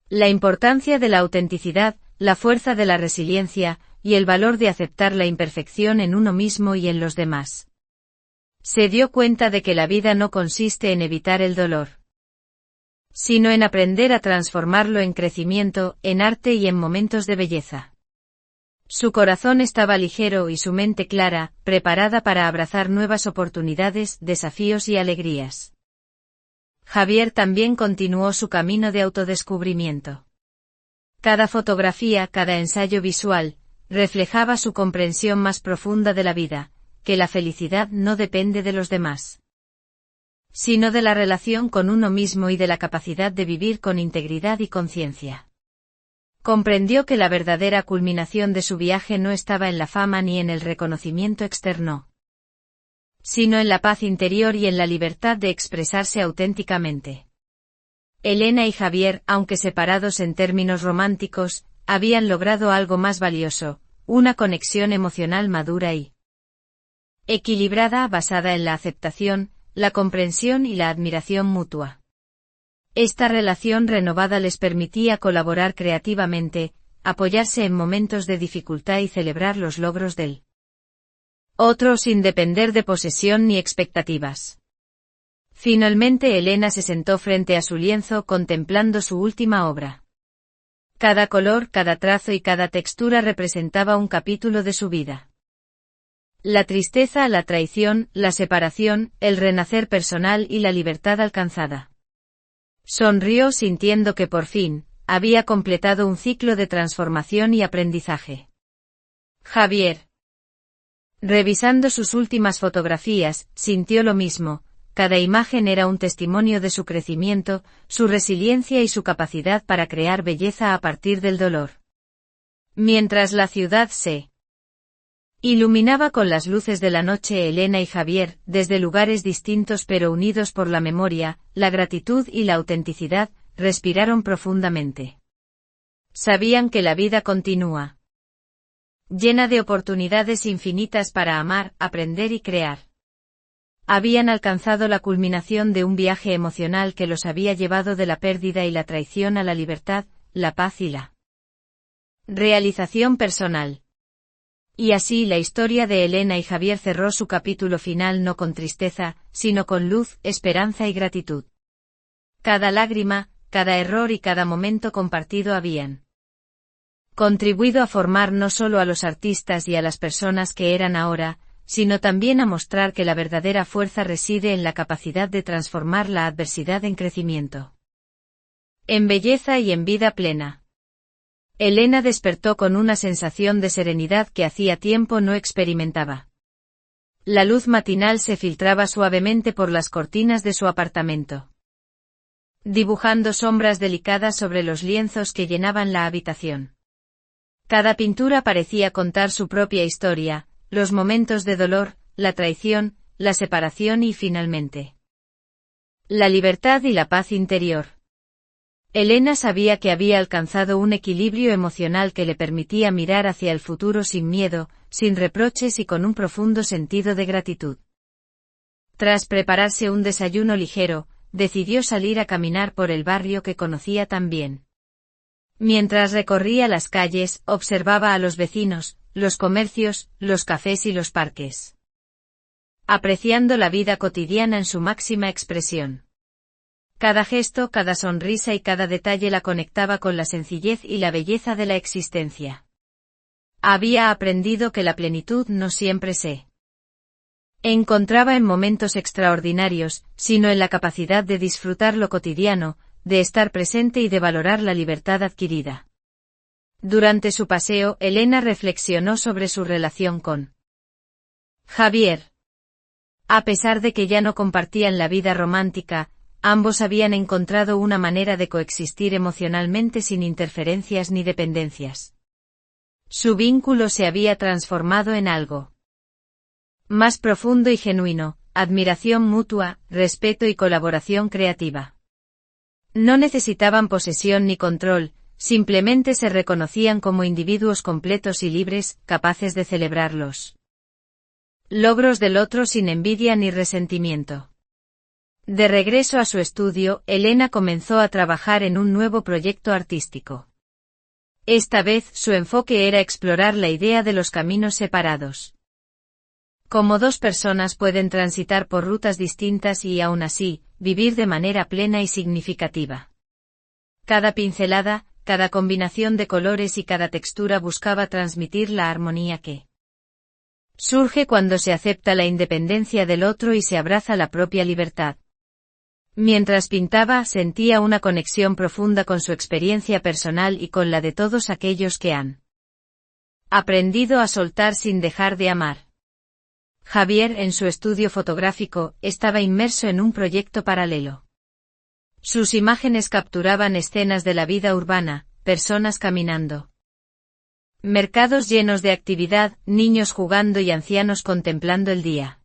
A: La importancia de la autenticidad, la fuerza de la resiliencia, y el valor de aceptar la imperfección en uno mismo y en los demás. Se dio cuenta de que la vida no consiste en evitar el dolor, sino en aprender a transformarlo en crecimiento, en arte y en momentos de belleza. Su corazón estaba ligero y su mente clara, preparada para abrazar nuevas oportunidades, desafíos y alegrías. Javier también continuó su camino de autodescubrimiento. Cada fotografía, cada ensayo visual, reflejaba su comprensión más profunda de la vida, que la felicidad no depende de los demás, sino de la relación con uno mismo y de la capacidad de vivir con integridad y conciencia. Comprendió que la verdadera culminación de su viaje no estaba en la fama ni en el reconocimiento externo, sino en la paz interior y en la libertad de expresarse auténticamente. Elena y Javier, aunque separados en términos románticos, habían logrado algo más valioso, una conexión emocional madura y equilibrada basada en la aceptación, la comprensión y la admiración mutua. Esta relación renovada les permitía colaborar creativamente, apoyarse en momentos de dificultad y celebrar los logros del otro sin depender de posesión ni expectativas. Finalmente Elena se sentó frente a su lienzo contemplando su última obra. Cada color, cada trazo y cada textura representaba un capítulo de su vida. La tristeza, la traición, la separación, el renacer personal y la libertad alcanzada. Sonrió sintiendo que por fin, había completado un ciclo de transformación y aprendizaje. Javier, revisando sus últimas fotografías, sintió lo mismo. Cada imagen era un testimonio de su crecimiento, su resiliencia y su capacidad para crear belleza a partir del dolor. Mientras la ciudad se iluminaba con las luces de la noche, Elena y Javier, desde lugares distintos pero unidos por la memoria, la gratitud y la autenticidad, respiraron profundamente. Sabían que la vida continúa, llena de oportunidades infinitas para amar, aprender y crear. Habían alcanzado la culminación de un viaje emocional que los había llevado de la pérdida y la traición a la libertad, la paz y la realización personal. Y así la historia de Elena y Javier cerró su capítulo final no con tristeza, sino con luz, esperanza y gratitud. Cada lágrima, cada error y cada momento compartido habían contribuido a formar no solo a los artistas y a las personas que eran ahora, sino también a mostrar que la verdadera fuerza reside en la capacidad de transformar la adversidad en crecimiento, en belleza y en vida plena. Elena despertó con una sensación de serenidad que hacía tiempo no experimentaba. La luz matinal se filtraba suavemente por las cortinas de su apartamento, dibujando sombras delicadas sobre los lienzos que llenaban la habitación. Cada pintura parecía contar su propia historia, los momentos de dolor, la traición, la separación y finalmente la libertad y la paz interior. Elena sabía que había alcanzado un equilibrio emocional que le permitía mirar hacia el futuro sin miedo, sin reproches y con un profundo sentido de gratitud. Tras prepararse un desayuno ligero, decidió salir a caminar por el barrio que conocía tan bien. Mientras recorría las calles, observaba a los vecinos, los comercios, los cafés y los parques, apreciando la vida cotidiana en su máxima expresión. Cada gesto, cada sonrisa y cada detalle la conectaba con la sencillez y la belleza de la existencia. Había aprendido que la plenitud no siempre se encontraba en momentos extraordinarios, sino en la capacidad de disfrutar lo cotidiano, de estar presente y de valorar la libertad adquirida. Durante su paseo, Elena reflexionó sobre su relación con Javier. A pesar de que ya no compartían la vida romántica, ambos habían encontrado una manera de coexistir emocionalmente sin interferencias ni dependencias. Su vínculo se había transformado en algo más profundo y genuino, admiración mutua, respeto y colaboración creativa. No necesitaban posesión ni control, simplemente se reconocían como individuos completos y libres, capaces de celebrar los logros del otro sin envidia ni resentimiento. De regreso a su estudio, Elena comenzó a trabajar en un nuevo proyecto artístico. Esta vez, su enfoque era explorar la idea de los caminos separados. Cómo dos personas pueden transitar por rutas distintas y, aún así, vivir de manera plena y significativa. Cada pincelada, cada combinación de colores y cada textura buscaba transmitir la armonía que surge cuando se acepta la independencia del otro y se abraza la propia libertad. Mientras pintaba, sentía una conexión profunda con su experiencia personal y con la de todos aquellos que han aprendido a soltar sin dejar de amar. Javier, en su estudio fotográfico, estaba inmerso en un proyecto paralelo. Sus imágenes capturaban escenas de la vida urbana, personas caminando, mercados llenos de actividad, niños jugando y ancianos contemplando el día.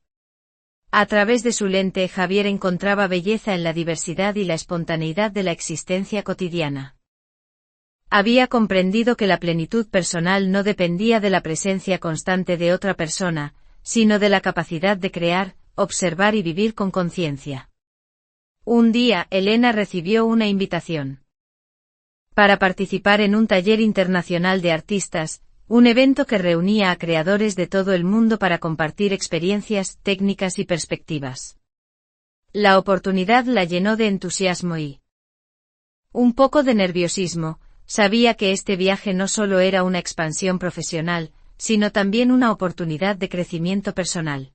A: A través de su lente, Javier encontraba belleza en la diversidad y la espontaneidad de la existencia cotidiana. Había comprendido que la plenitud personal no dependía de la presencia constante de otra persona, sino de la capacidad de crear, observar y vivir con conciencia. Un día, Elena recibió una invitación para participar en un taller internacional de artistas, un evento que reunía a creadores de todo el mundo para compartir experiencias, técnicas y perspectivas. La oportunidad la llenó de entusiasmo y un poco de nerviosismo. Sabía que este viaje no solo era una expansión profesional, sino también una oportunidad de crecimiento personal.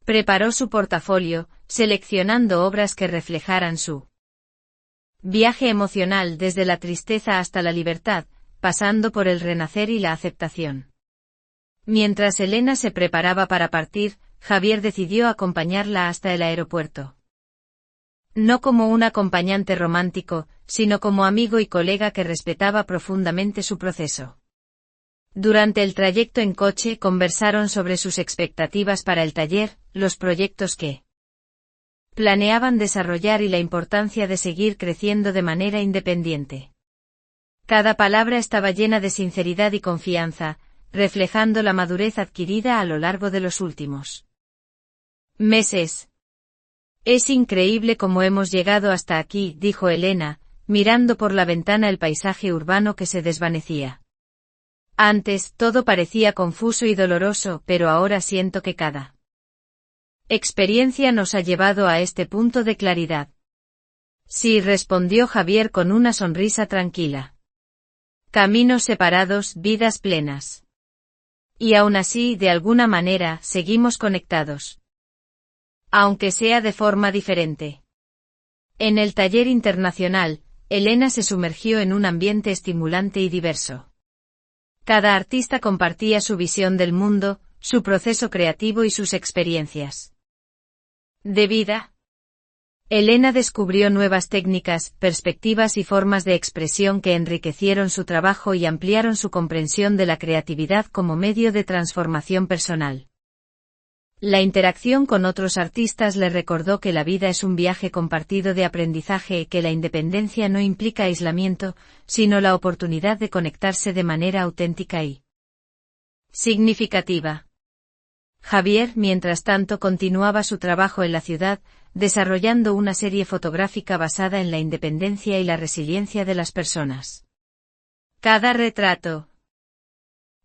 A: Preparó su portafolio, seleccionando obras que reflejaran su viaje emocional desde la tristeza hasta la libertad, pasando por el renacer y la aceptación. Mientras Elena se preparaba para partir, Javier decidió acompañarla hasta el aeropuerto. No como un acompañante romántico, sino como amigo y colega que respetaba profundamente su proceso. Durante el trayecto en coche conversaron sobre sus expectativas para el taller, los proyectos que planeaban desarrollar y la importancia de seguir creciendo de manera independiente. Cada palabra estaba llena de sinceridad y confianza, reflejando la madurez adquirida a lo largo de los últimos meses. Es increíble cómo hemos llegado hasta aquí, dijo Elena, mirando por la ventana el paisaje urbano que se desvanecía. Antes, todo parecía confuso y doloroso, pero ahora siento que cada experiencia nos ha llevado a este punto de claridad. Sí, respondió Javier con una sonrisa tranquila. Caminos separados, vidas plenas. Y aún así, de alguna manera, seguimos conectados. Aunque sea de forma diferente. En el taller internacional, Elena se sumergió en un ambiente estimulante y diverso. Cada artista compartía su visión del mundo, su proceso creativo y sus experiencias de vida. Elena descubrió nuevas técnicas, perspectivas y formas de expresión que enriquecieron su trabajo y ampliaron su comprensión de la creatividad como medio de transformación personal. La interacción con otros artistas le recordó que la vida es un viaje compartido de aprendizaje y que la independencia no implica aislamiento, sino la oportunidad de conectarse de manera auténtica y significativa. Javier, mientras tanto, continuaba su trabajo en la ciudad, desarrollando una serie fotográfica basada en la independencia y la resiliencia de las personas. Cada retrato,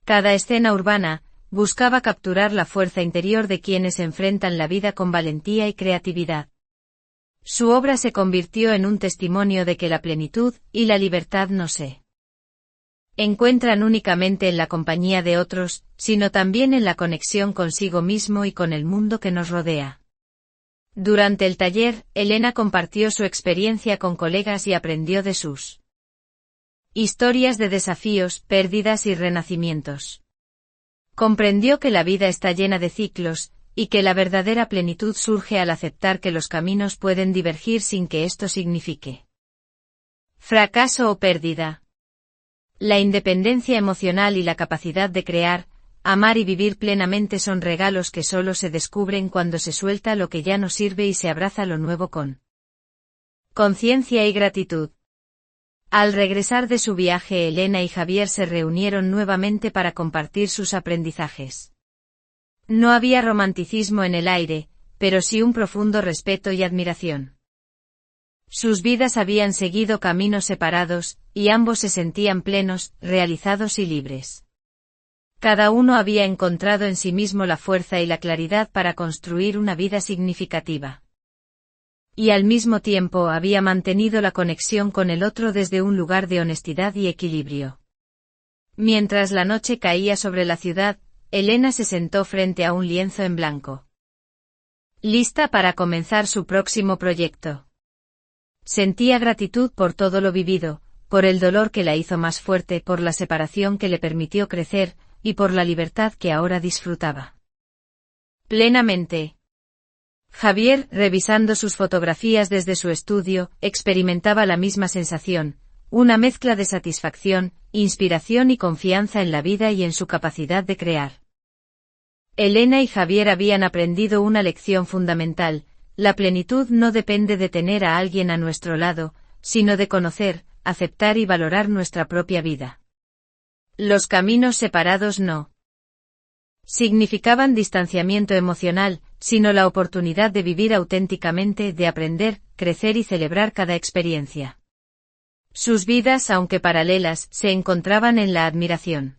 A: cada escena urbana, buscaba capturar la fuerza interior de quienes enfrentan la vida con valentía y creatividad. Su obra se convirtió en un testimonio de que la plenitud y la libertad no se encuentran únicamente en la compañía de otros, sino también en la conexión consigo mismo y con el mundo que nos rodea. Durante el taller, Elena compartió su experiencia con colegas y aprendió de sus historias de desafíos, pérdidas y renacimientos. Comprendió que la vida está llena de ciclos, y que la verdadera plenitud surge al aceptar que los caminos pueden divergir sin que esto signifique fracaso o pérdida. La independencia emocional y la capacidad de crear, amar y vivir plenamente son regalos que solo se descubren cuando se suelta lo que ya no sirve y se abraza lo nuevo con conciencia y gratitud. Al regresar de su viaje, Elena y Javier se reunieron nuevamente para compartir sus aprendizajes. No había romanticismo en el aire, pero sí un profundo respeto y admiración. Sus vidas habían seguido caminos separados, y ambos se sentían plenos, realizados y libres. Cada uno había encontrado en sí mismo la fuerza y la claridad para construir una vida significativa. Y al mismo tiempo había mantenido la conexión con el otro desde un lugar de honestidad y equilibrio. Mientras la noche caía sobre la ciudad, Elena se sentó frente a un lienzo en blanco. Lista para comenzar su próximo proyecto. Sentía gratitud por todo lo vivido, por el dolor que la hizo más fuerte, por la separación que le permitió crecer, y por la libertad que ahora disfrutaba plenamente. Javier, revisando sus fotografías desde su estudio, experimentaba la misma sensación, una mezcla de satisfacción, inspiración y confianza en la vida y en su capacidad de crear. Elena y Javier habían aprendido una lección fundamental: la plenitud no depende de tener a alguien a nuestro lado, sino de conocer, aceptar y valorar nuestra propia vida. Los caminos separados no significaban distanciamiento emocional, sino la oportunidad de vivir auténticamente, de aprender, crecer y celebrar cada experiencia. Sus vidas, aunque paralelas, se encontraban en la admiración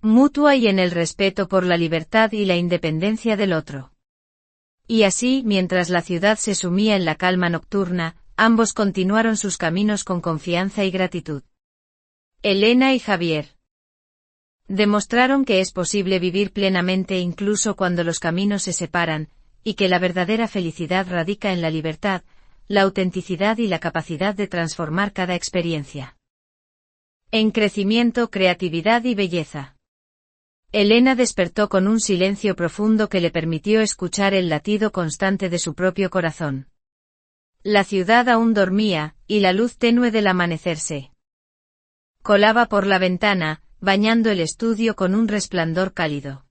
A: mutua y en el respeto por la libertad y la independencia del otro. Y así, mientras la ciudad se sumía en la calma nocturna, ambos continuaron sus caminos con confianza y gratitud. Elena y Javier demostraron que es posible vivir plenamente incluso cuando los caminos se separan, y que la verdadera felicidad radica en la libertad, la autenticidad y la capacidad de transformar cada experiencia en crecimiento, creatividad y belleza. Elena despertó con un silencio profundo que le permitió escuchar el latido constante de su propio corazón. La ciudad aún dormía, y la luz tenue del amanecer se colaba por la ventana, bañando el estudio con un resplandor cálido.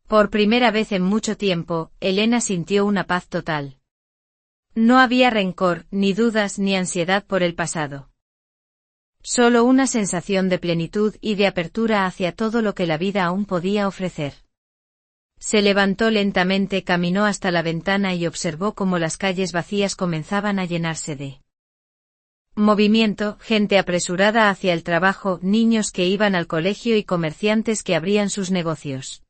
A: Por primera vez en mucho tiempo, Elena sintió una paz total. No había rencor, ni dudas, ni ansiedad por el pasado. Solo una sensación de plenitud y de apertura hacia todo lo que la vida aún podía ofrecer. Se levantó lentamente, caminó hasta la ventana y observó cómo las calles vacías comenzaban a llenarse de movimiento, gente apresurada hacia el trabajo, niños que iban al colegio y comerciantes que abrían sus negocios.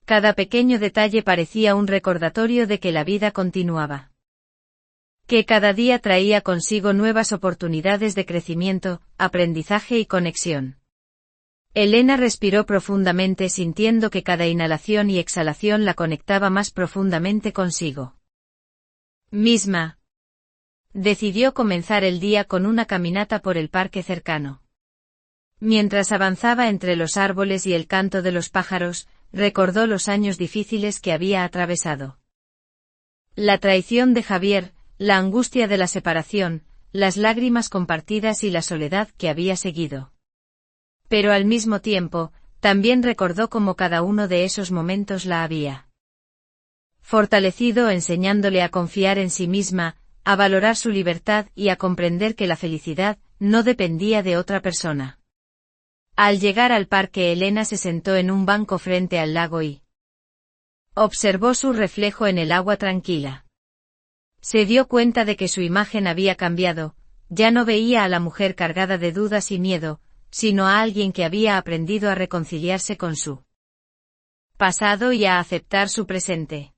A: Cada pequeño detalle parecía un recordatorio de que la vida continuaba. Que cada día traía consigo nuevas oportunidades de crecimiento, aprendizaje y conexión. Elena respiró profundamente, sintiendo que cada inhalación y exhalación la conectaba más profundamente consigo misma. Decidió comenzar el día con una caminata por el parque cercano. Mientras avanzaba entre los árboles y el canto de los pájaros, recordó los años difíciles que había atravesado. La traición de Javier, la angustia de la separación, las lágrimas compartidas y la soledad que había seguido. Pero al mismo tiempo, también recordó cómo cada uno de esos momentos la había fortalecido enseñándole a confiar en sí misma, a valorar su libertad y a comprender que la felicidad no dependía de otra persona. Al llegar al parque, Elena se sentó en un banco frente al lago y observó su reflejo en el agua tranquila. Se dio cuenta de que su imagen había cambiado, ya no veía a la mujer cargada de dudas y miedo, sino a alguien que había aprendido a reconciliarse con su pasado y a aceptar su presente.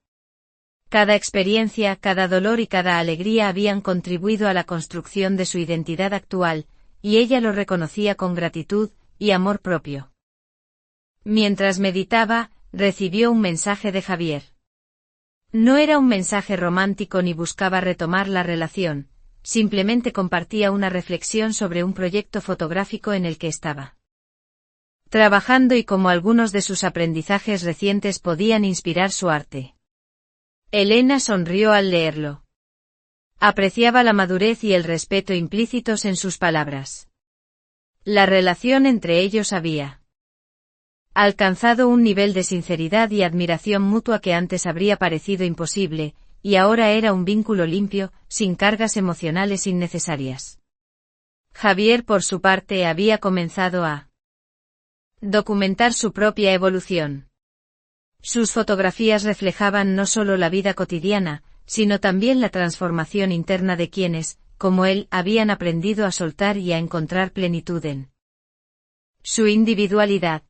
A: Cada experiencia, cada dolor y cada alegría habían contribuido a la construcción de su identidad actual, y ella lo reconocía con gratitud y amor propio. Mientras meditaba, recibió un mensaje de Javier. No era un mensaje romántico ni buscaba retomar la relación, simplemente compartía una reflexión sobre un proyecto fotográfico en el que estaba trabajando y cómo algunos de sus aprendizajes recientes podían inspirar su arte. Elena sonrió al leerlo. Apreciaba la madurez y el respeto implícitos en sus palabras. La relación entre ellos había alcanzado un nivel de sinceridad y admiración mutua que antes habría parecido imposible, y ahora era un vínculo limpio, sin cargas emocionales innecesarias. Javier, por su parte, había comenzado a documentar su propia evolución. Sus fotografías reflejaban no solo la vida cotidiana, sino también la transformación interna de quienes, como él, habían aprendido a soltar y a encontrar plenitud en su individualidad.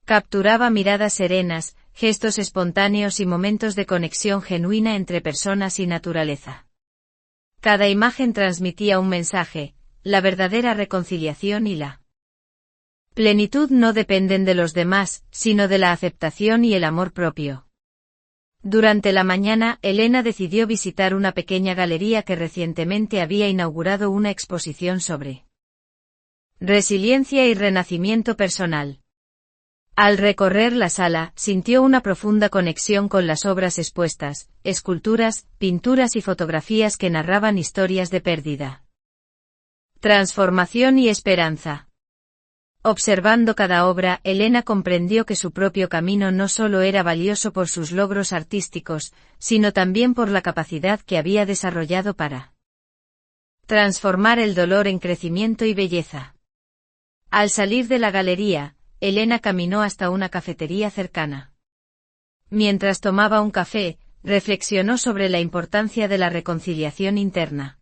A: Capturaba miradas serenas, gestos espontáneos y momentos de conexión genuina entre personas y naturaleza. Cada imagen transmitía un mensaje: la verdadera reconciliación y la plenitud no dependen de los demás, sino de la aceptación y el amor propio. Durante la mañana, Elena decidió visitar una pequeña galería que recientemente había inaugurado una exposición sobre resiliencia y renacimiento personal. Al recorrer la sala, sintió una profunda conexión con las obras expuestas, esculturas, pinturas y fotografías que narraban historias de pérdida, transformación y esperanza. Observando cada obra, Elena comprendió que su propio camino no solo era valioso por sus logros artísticos, sino también por la capacidad que había desarrollado para transformar el dolor en crecimiento y belleza. Al salir de la galería, Elena caminó hasta una cafetería cercana. Mientras tomaba un café, reflexionó sobre la importancia de la reconciliación interna.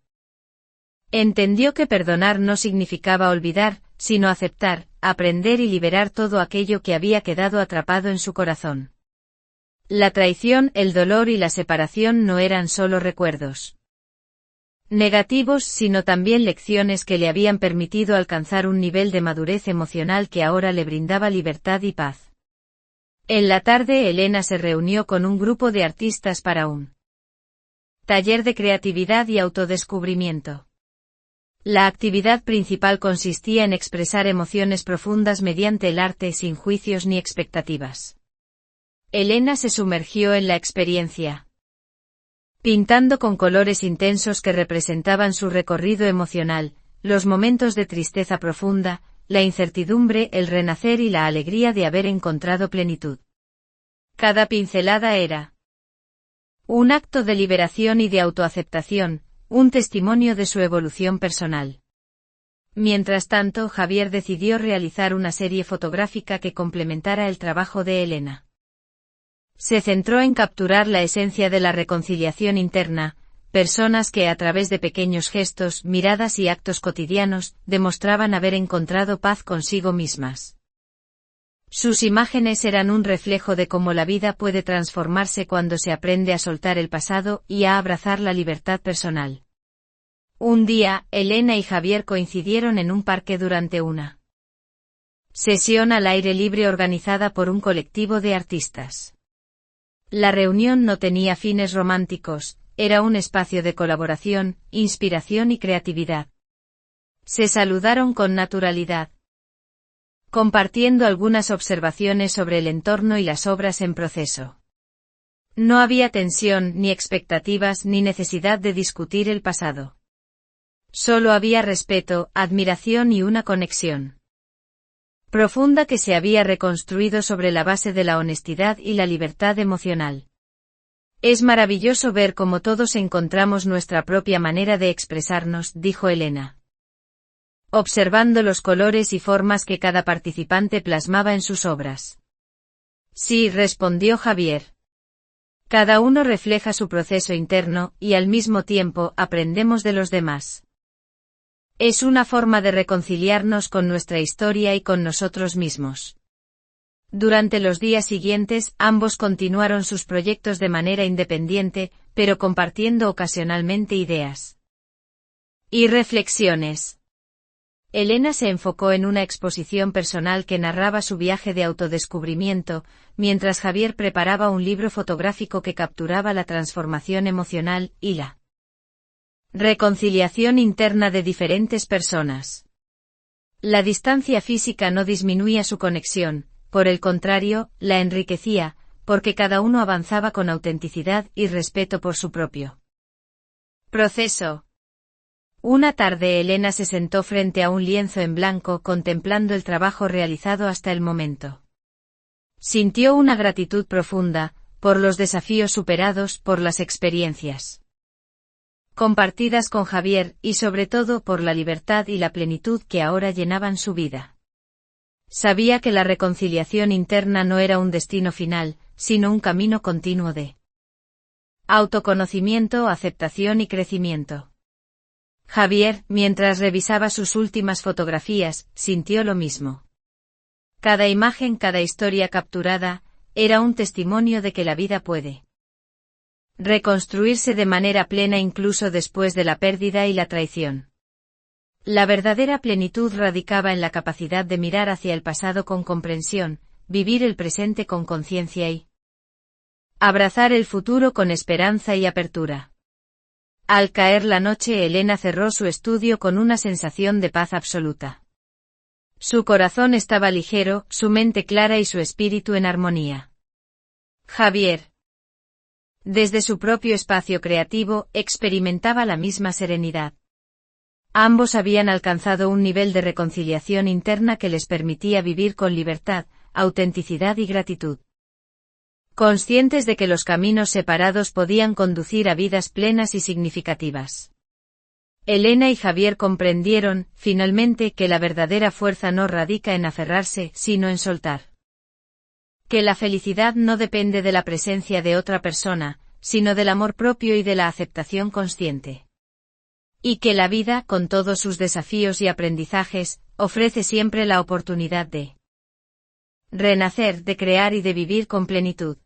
A: Entendió que perdonar no significaba olvidar, sino aceptar, aprender y liberar todo aquello que había quedado atrapado en su corazón. La traición, el dolor y la separación no eran solo recuerdos negativos, sino también lecciones que le habían permitido alcanzar un nivel de madurez emocional que ahora le brindaba libertad y paz. En la tarde, Elena se reunió con un grupo de artistas para un taller de creatividad y autodescubrimiento. La actividad principal consistía en expresar emociones profundas mediante el arte sin juicios ni expectativas. Elena se sumergió en la experiencia, pintando con colores intensos que representaban su recorrido emocional, los momentos de tristeza profunda, la incertidumbre, el renacer y la alegría de haber encontrado plenitud. Cada pincelada era un acto de liberación y de autoaceptación, un testimonio de su evolución personal. Mientras tanto, Javier decidió realizar una serie fotográfica que complementara el trabajo de Elena. Se centró en capturar la esencia de la reconciliación interna, personas que a través de pequeños gestos, miradas y actos cotidianos, demostraban haber encontrado paz consigo mismas. Sus imágenes eran un reflejo de cómo la vida puede transformarse cuando se aprende a soltar el pasado y a abrazar la libertad personal. Un día, Elena y Javier coincidieron en un parque durante una sesión al aire libre organizada por un colectivo de artistas. La reunión no tenía fines románticos, era un espacio de colaboración, inspiración y creatividad. Se saludaron con naturalidad, compartiendo algunas observaciones sobre el entorno y las obras en proceso. No había tensión, ni expectativas, ni necesidad de discutir el pasado. Solo había respeto, admiración y una conexión profunda que se había reconstruido sobre la base de la honestidad y la libertad emocional. Es maravilloso ver cómo todos encontramos nuestra propia manera de expresarnos, dijo Elena, observando los colores y formas que cada participante plasmaba en sus obras. Sí, respondió Javier. Cada uno refleja su proceso interno, y al mismo tiempo aprendemos de los demás. Es una forma de reconciliarnos con nuestra historia y con nosotros mismos. Durante los días siguientes, ambos continuaron sus proyectos de manera independiente, pero compartiendo ocasionalmente ideas y reflexiones. Elena se enfocó en una exposición personal que narraba su viaje de autodescubrimiento, mientras Javier preparaba un libro fotográfico que capturaba la transformación emocional y la reconciliación interna de diferentes personas. La distancia física no disminuía su conexión, por el contrario, la enriquecía, porque cada uno avanzaba con autenticidad y respeto por su propio proceso. Una tarde Elena se sentó frente a un lienzo en blanco contemplando el trabajo realizado hasta el momento. Sintió una gratitud profunda, por los desafíos superados, por las experiencias compartidas con Javier, y sobre todo por la libertad y la plenitud que ahora llenaban su vida. Sabía que la reconciliación interna no era un destino final, sino un camino continuo de autoconocimiento, aceptación y crecimiento. Javier, mientras revisaba sus últimas fotografías, sintió lo mismo. Cada imagen, cada historia capturada, era un testimonio de que la vida puede reconstruirse de manera plena incluso después de la pérdida y la traición. La verdadera plenitud radicaba en la capacidad de mirar hacia el pasado con comprensión, vivir el presente con conciencia y abrazar el futuro con esperanza y apertura. Al caer la noche, Elena cerró su estudio con una sensación de paz absoluta. Su corazón estaba ligero, su mente clara y su espíritu en armonía. Javier, desde su propio espacio creativo, experimentaba la misma serenidad. Ambos habían alcanzado un nivel de reconciliación interna que les permitía vivir con libertad, autenticidad y gratitud. Conscientes de que los caminos separados podían conducir a vidas plenas y significativas. Elena y Javier comprendieron, finalmente, que la verdadera fuerza no radica en aferrarse, sino en soltar. Que la felicidad no depende de la presencia de otra persona, sino del amor propio y de la aceptación consciente. Y que la vida, con todos sus desafíos y aprendizajes, ofrece siempre la oportunidad de renacer, de crear y de vivir con plenitud.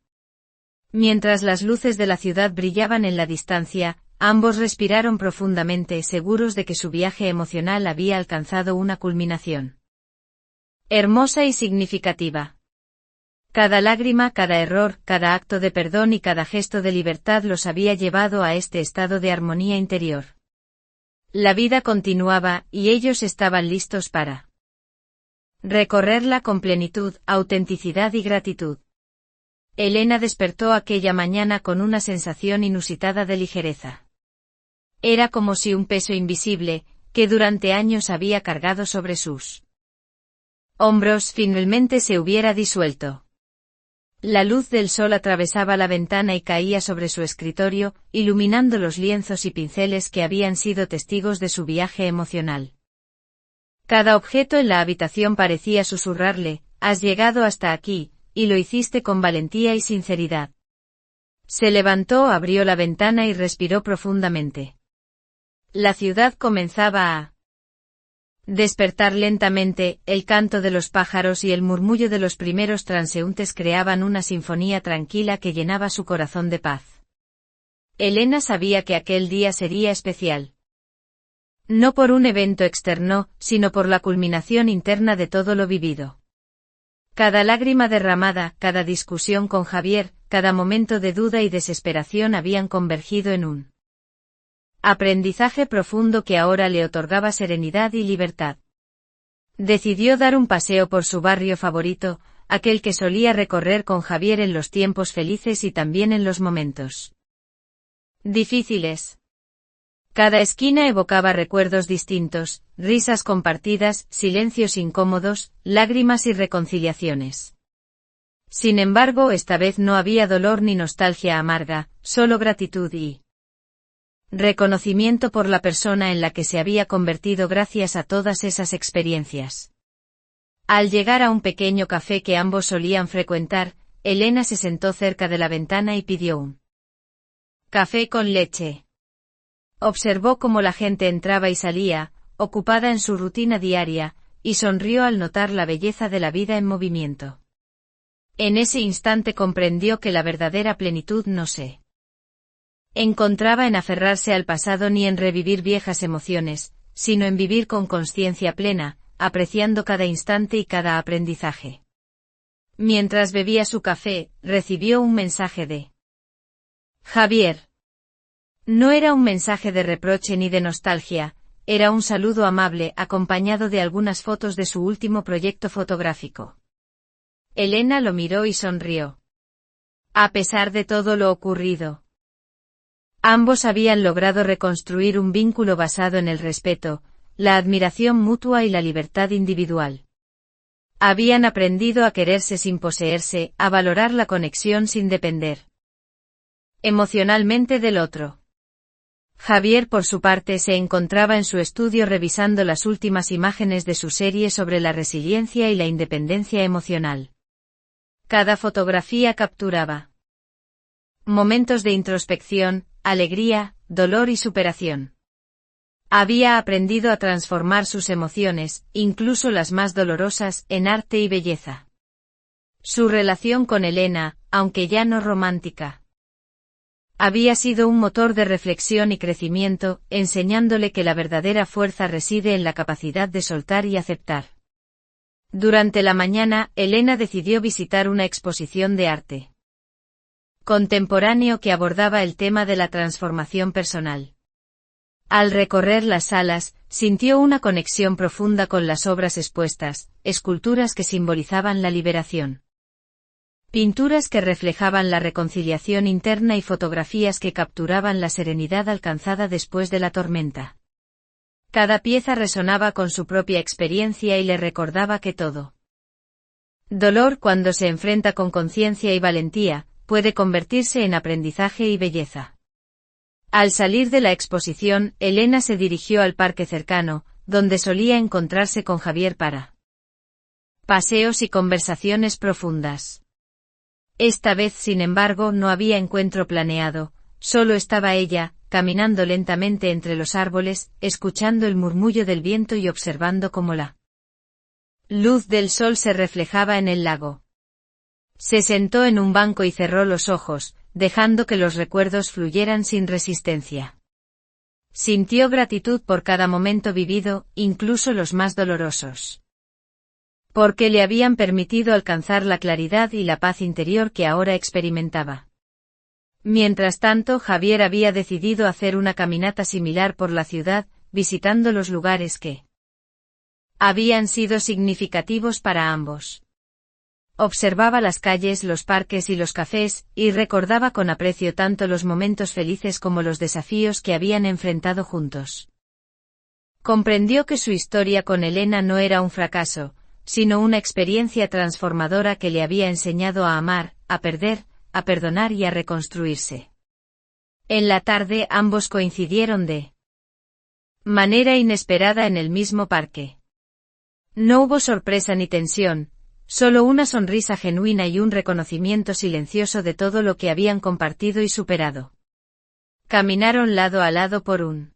A: Mientras las luces de la ciudad brillaban en la distancia, ambos respiraron profundamente, seguros de que su viaje emocional había alcanzado una culminación hermosa y significativa. Cada lágrima, cada error, cada acto de perdón y cada gesto de libertad los había llevado a este estado de armonía interior. La vida continuaba, y ellos estaban listos para recorrerla con plenitud, autenticidad y gratitud. Elena despertó aquella mañana con una sensación inusitada de ligereza. Era como si un peso invisible, que durante años había cargado sobre sus hombros, finalmente se hubiera disuelto. La luz del sol atravesaba la ventana y caía sobre su escritorio, iluminando los lienzos y pinceles que habían sido testigos de su viaje emocional. Cada objeto en la habitación parecía susurrarle: has llegado hasta aquí, y lo hiciste con valentía y sinceridad. Se levantó, abrió la ventana y respiró profundamente. La ciudad comenzaba a despertar lentamente, el canto de los pájaros y el murmullo de los primeros transeúntes creaban una sinfonía tranquila que llenaba su corazón de paz. Elena sabía que aquel día sería especial. No por un evento externo, sino por la culminación interna de todo lo vivido. Cada lágrima derramada, cada discusión con Javier, cada momento de duda y desesperación habían convergido en un aprendizaje profundo que ahora le otorgaba serenidad y libertad. Decidió dar un paseo por su barrio favorito, aquel que solía recorrer con Javier en los tiempos felices y también en los momentos difíciles. Cada esquina evocaba recuerdos distintos, risas compartidas, silencios incómodos, lágrimas y reconciliaciones. Sin embargo, esta vez no había dolor ni nostalgia amarga, solo gratitud y reconocimiento por la persona en la que se había convertido gracias a todas esas experiencias. Al llegar a un pequeño café que ambos solían frecuentar, Elena se sentó cerca de la ventana y pidió un café con leche. Observó cómo la gente entraba y salía, ocupada en su rutina diaria, y sonrió al notar la belleza de la vida en movimiento. En ese instante comprendió que la verdadera plenitud no se encontraba en aferrarse al pasado ni en revivir viejas emociones, sino en vivir con conciencia plena, apreciando cada instante y cada aprendizaje. Mientras bebía su café, recibió un mensaje de Javier. No era un mensaje de reproche ni de nostalgia, era un saludo amable acompañado de algunas fotos de su último proyecto fotográfico. Elena lo miró y sonrió. A pesar de todo lo ocurrido, ambos habían logrado reconstruir un vínculo basado en el respeto, la admiración mutua y la libertad individual. Habían aprendido a quererse sin poseerse, a valorar la conexión sin depender emocionalmente del otro. Javier, por su parte, se encontraba en su estudio revisando las últimas imágenes de su serie sobre la resiliencia y la independencia emocional. Cada fotografía capturaba momentos de introspección, alegría, dolor y superación. Había aprendido a transformar sus emociones, incluso las más dolorosas, en arte y belleza. Su relación con Elena, aunque ya no romántica, había sido un motor de reflexión y crecimiento, enseñándole que la verdadera fuerza reside en la capacidad de soltar y aceptar. Durante la mañana, Elena decidió visitar una exposición de arte contemporáneo que abordaba el tema de la transformación personal. Al recorrer las salas, sintió una conexión profunda con las obras expuestas, esculturas que simbolizaban la liberación, pinturas que reflejaban la reconciliación interna y fotografías que capturaban la serenidad alcanzada después de la tormenta. Cada pieza resonaba con su propia experiencia y le recordaba que todo dolor, cuando se enfrenta con conciencia y valentía, puede convertirse en aprendizaje y belleza. Al salir de la exposición, Elena se dirigió al parque cercano, donde solía encontrarse con Javier para paseos y conversaciones profundas. Esta vez, sin embargo, no había encuentro planeado, solo estaba ella, caminando lentamente entre los árboles, escuchando el murmullo del viento y observando cómo la luz del sol se reflejaba en el lago. Se sentó en un banco y cerró los ojos, dejando que los recuerdos fluyeran sin resistencia. Sintió gratitud por cada momento vivido, incluso los más dolorosos, porque le habían permitido alcanzar la claridad y la paz interior que ahora experimentaba. Mientras tanto, Javier había decidido hacer una caminata similar por la ciudad, visitando los lugares que habían sido significativos para ambos. Observaba las calles, los parques y los cafés, y recordaba con aprecio tanto los momentos felices como los desafíos que habían enfrentado juntos. Comprendió que su historia con Elena no era un fracaso, sino una experiencia transformadora que le había enseñado a amar, a perder, a perdonar y a reconstruirse. En la tarde ambos coincidieron de manera inesperada en el mismo parque. No hubo sorpresa ni tensión, solo una sonrisa genuina y un reconocimiento silencioso de todo lo que habían compartido y superado. Caminaron lado a lado por un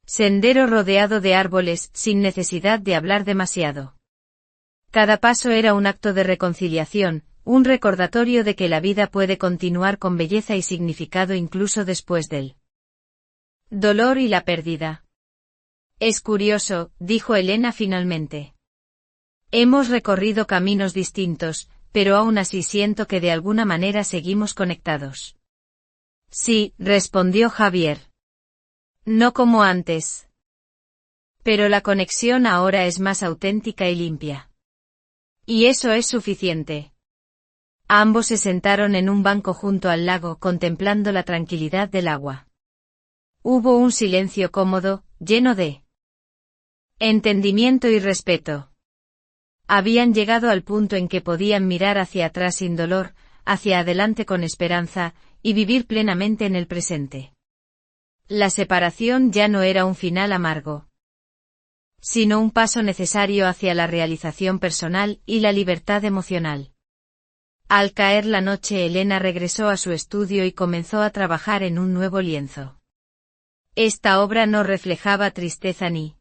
A: sendero rodeado de árboles, sin necesidad de hablar demasiado. Cada paso era un acto de reconciliación, un recordatorio de que la vida puede continuar con belleza y significado incluso después del dolor y la pérdida. Es curioso, dijo Elena finalmente. Hemos recorrido caminos distintos, pero aún así siento que de alguna manera seguimos conectados. Sí, respondió Javier. No como antes. Pero la conexión ahora es más auténtica y limpia. Y eso es suficiente. Ambos se sentaron en un banco junto al lago contemplando la tranquilidad del agua. Hubo un silencio cómodo, lleno de entendimiento y respeto. Habían llegado al punto en que podían mirar hacia atrás sin dolor, hacia adelante con esperanza, y vivir plenamente en el presente. La separación ya no era un final amargo, sino un paso necesario hacia la realización personal y la libertad emocional. Al caer la noche, Elena regresó a su estudio y comenzó a trabajar en un nuevo lienzo. Esta obra no reflejaba tristeza ni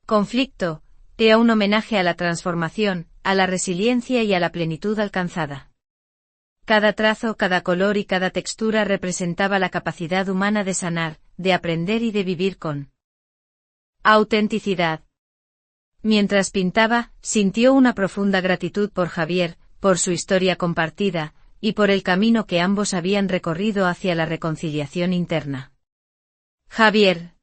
A: conflicto, era un homenaje a la transformación, a la resiliencia y a la plenitud alcanzada. Cada trazo, cada color y cada textura representaba la capacidad humana de sanar, de aprender y de vivir con autenticidad. Mientras pintaba, sintió una profunda gratitud por Javier, por su historia compartida, y por el camino que ambos habían recorrido hacia la reconciliación interna. Javier,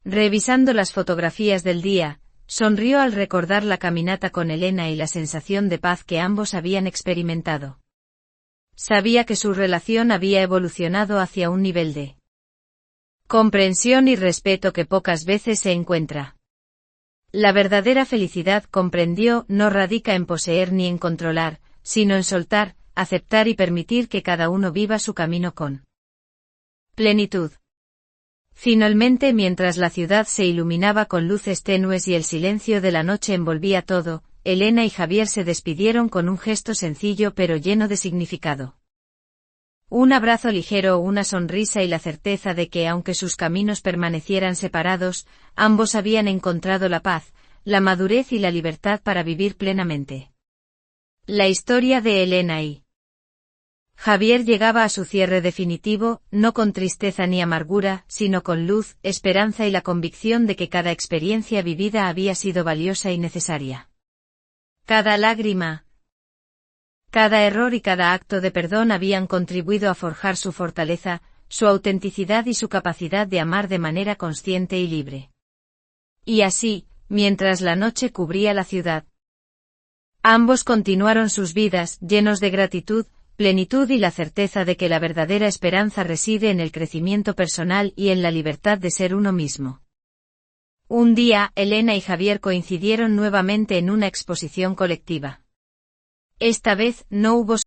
A: revisando las fotografías del día, sonrió al recordar la caminata con Elena y la sensación de paz que ambos habían experimentado. Sabía que su relación había evolucionado hacia un nivel de comprensión y respeto que pocas veces se encuentra. La verdadera felicidad, comprendió, no radica en poseer ni en controlar, sino en soltar, aceptar y permitir que cada uno viva su camino con plenitud. Finalmente, mientras la ciudad se iluminaba con luces tenues y el silencio de la noche envolvía todo, Elena y Javier se despidieron con un gesto sencillo pero lleno de significado. Un abrazo ligero, una sonrisa y la certeza de que aunque sus caminos permanecieran separados, ambos habían encontrado la paz, la madurez y la libertad para vivir plenamente. La historia de Elena y Javier llegaba a su cierre definitivo, no con tristeza ni amargura, sino con luz, esperanza y la convicción de que cada experiencia vivida había sido valiosa y necesaria. Cada lágrima, cada error y cada acto de perdón habían contribuido a forjar su fortaleza, su autenticidad y su capacidad de amar de manera consciente y libre. Y así, mientras la noche cubría la ciudad, ambos continuaron sus vidas, llenos de gratitud, plenitud y la certeza de que la verdadera esperanza reside en el crecimiento personal y en la libertad de ser uno mismo. Un día, Elena y Javier coincidieron nuevamente en una exposición colectiva. Esta vez, no hubo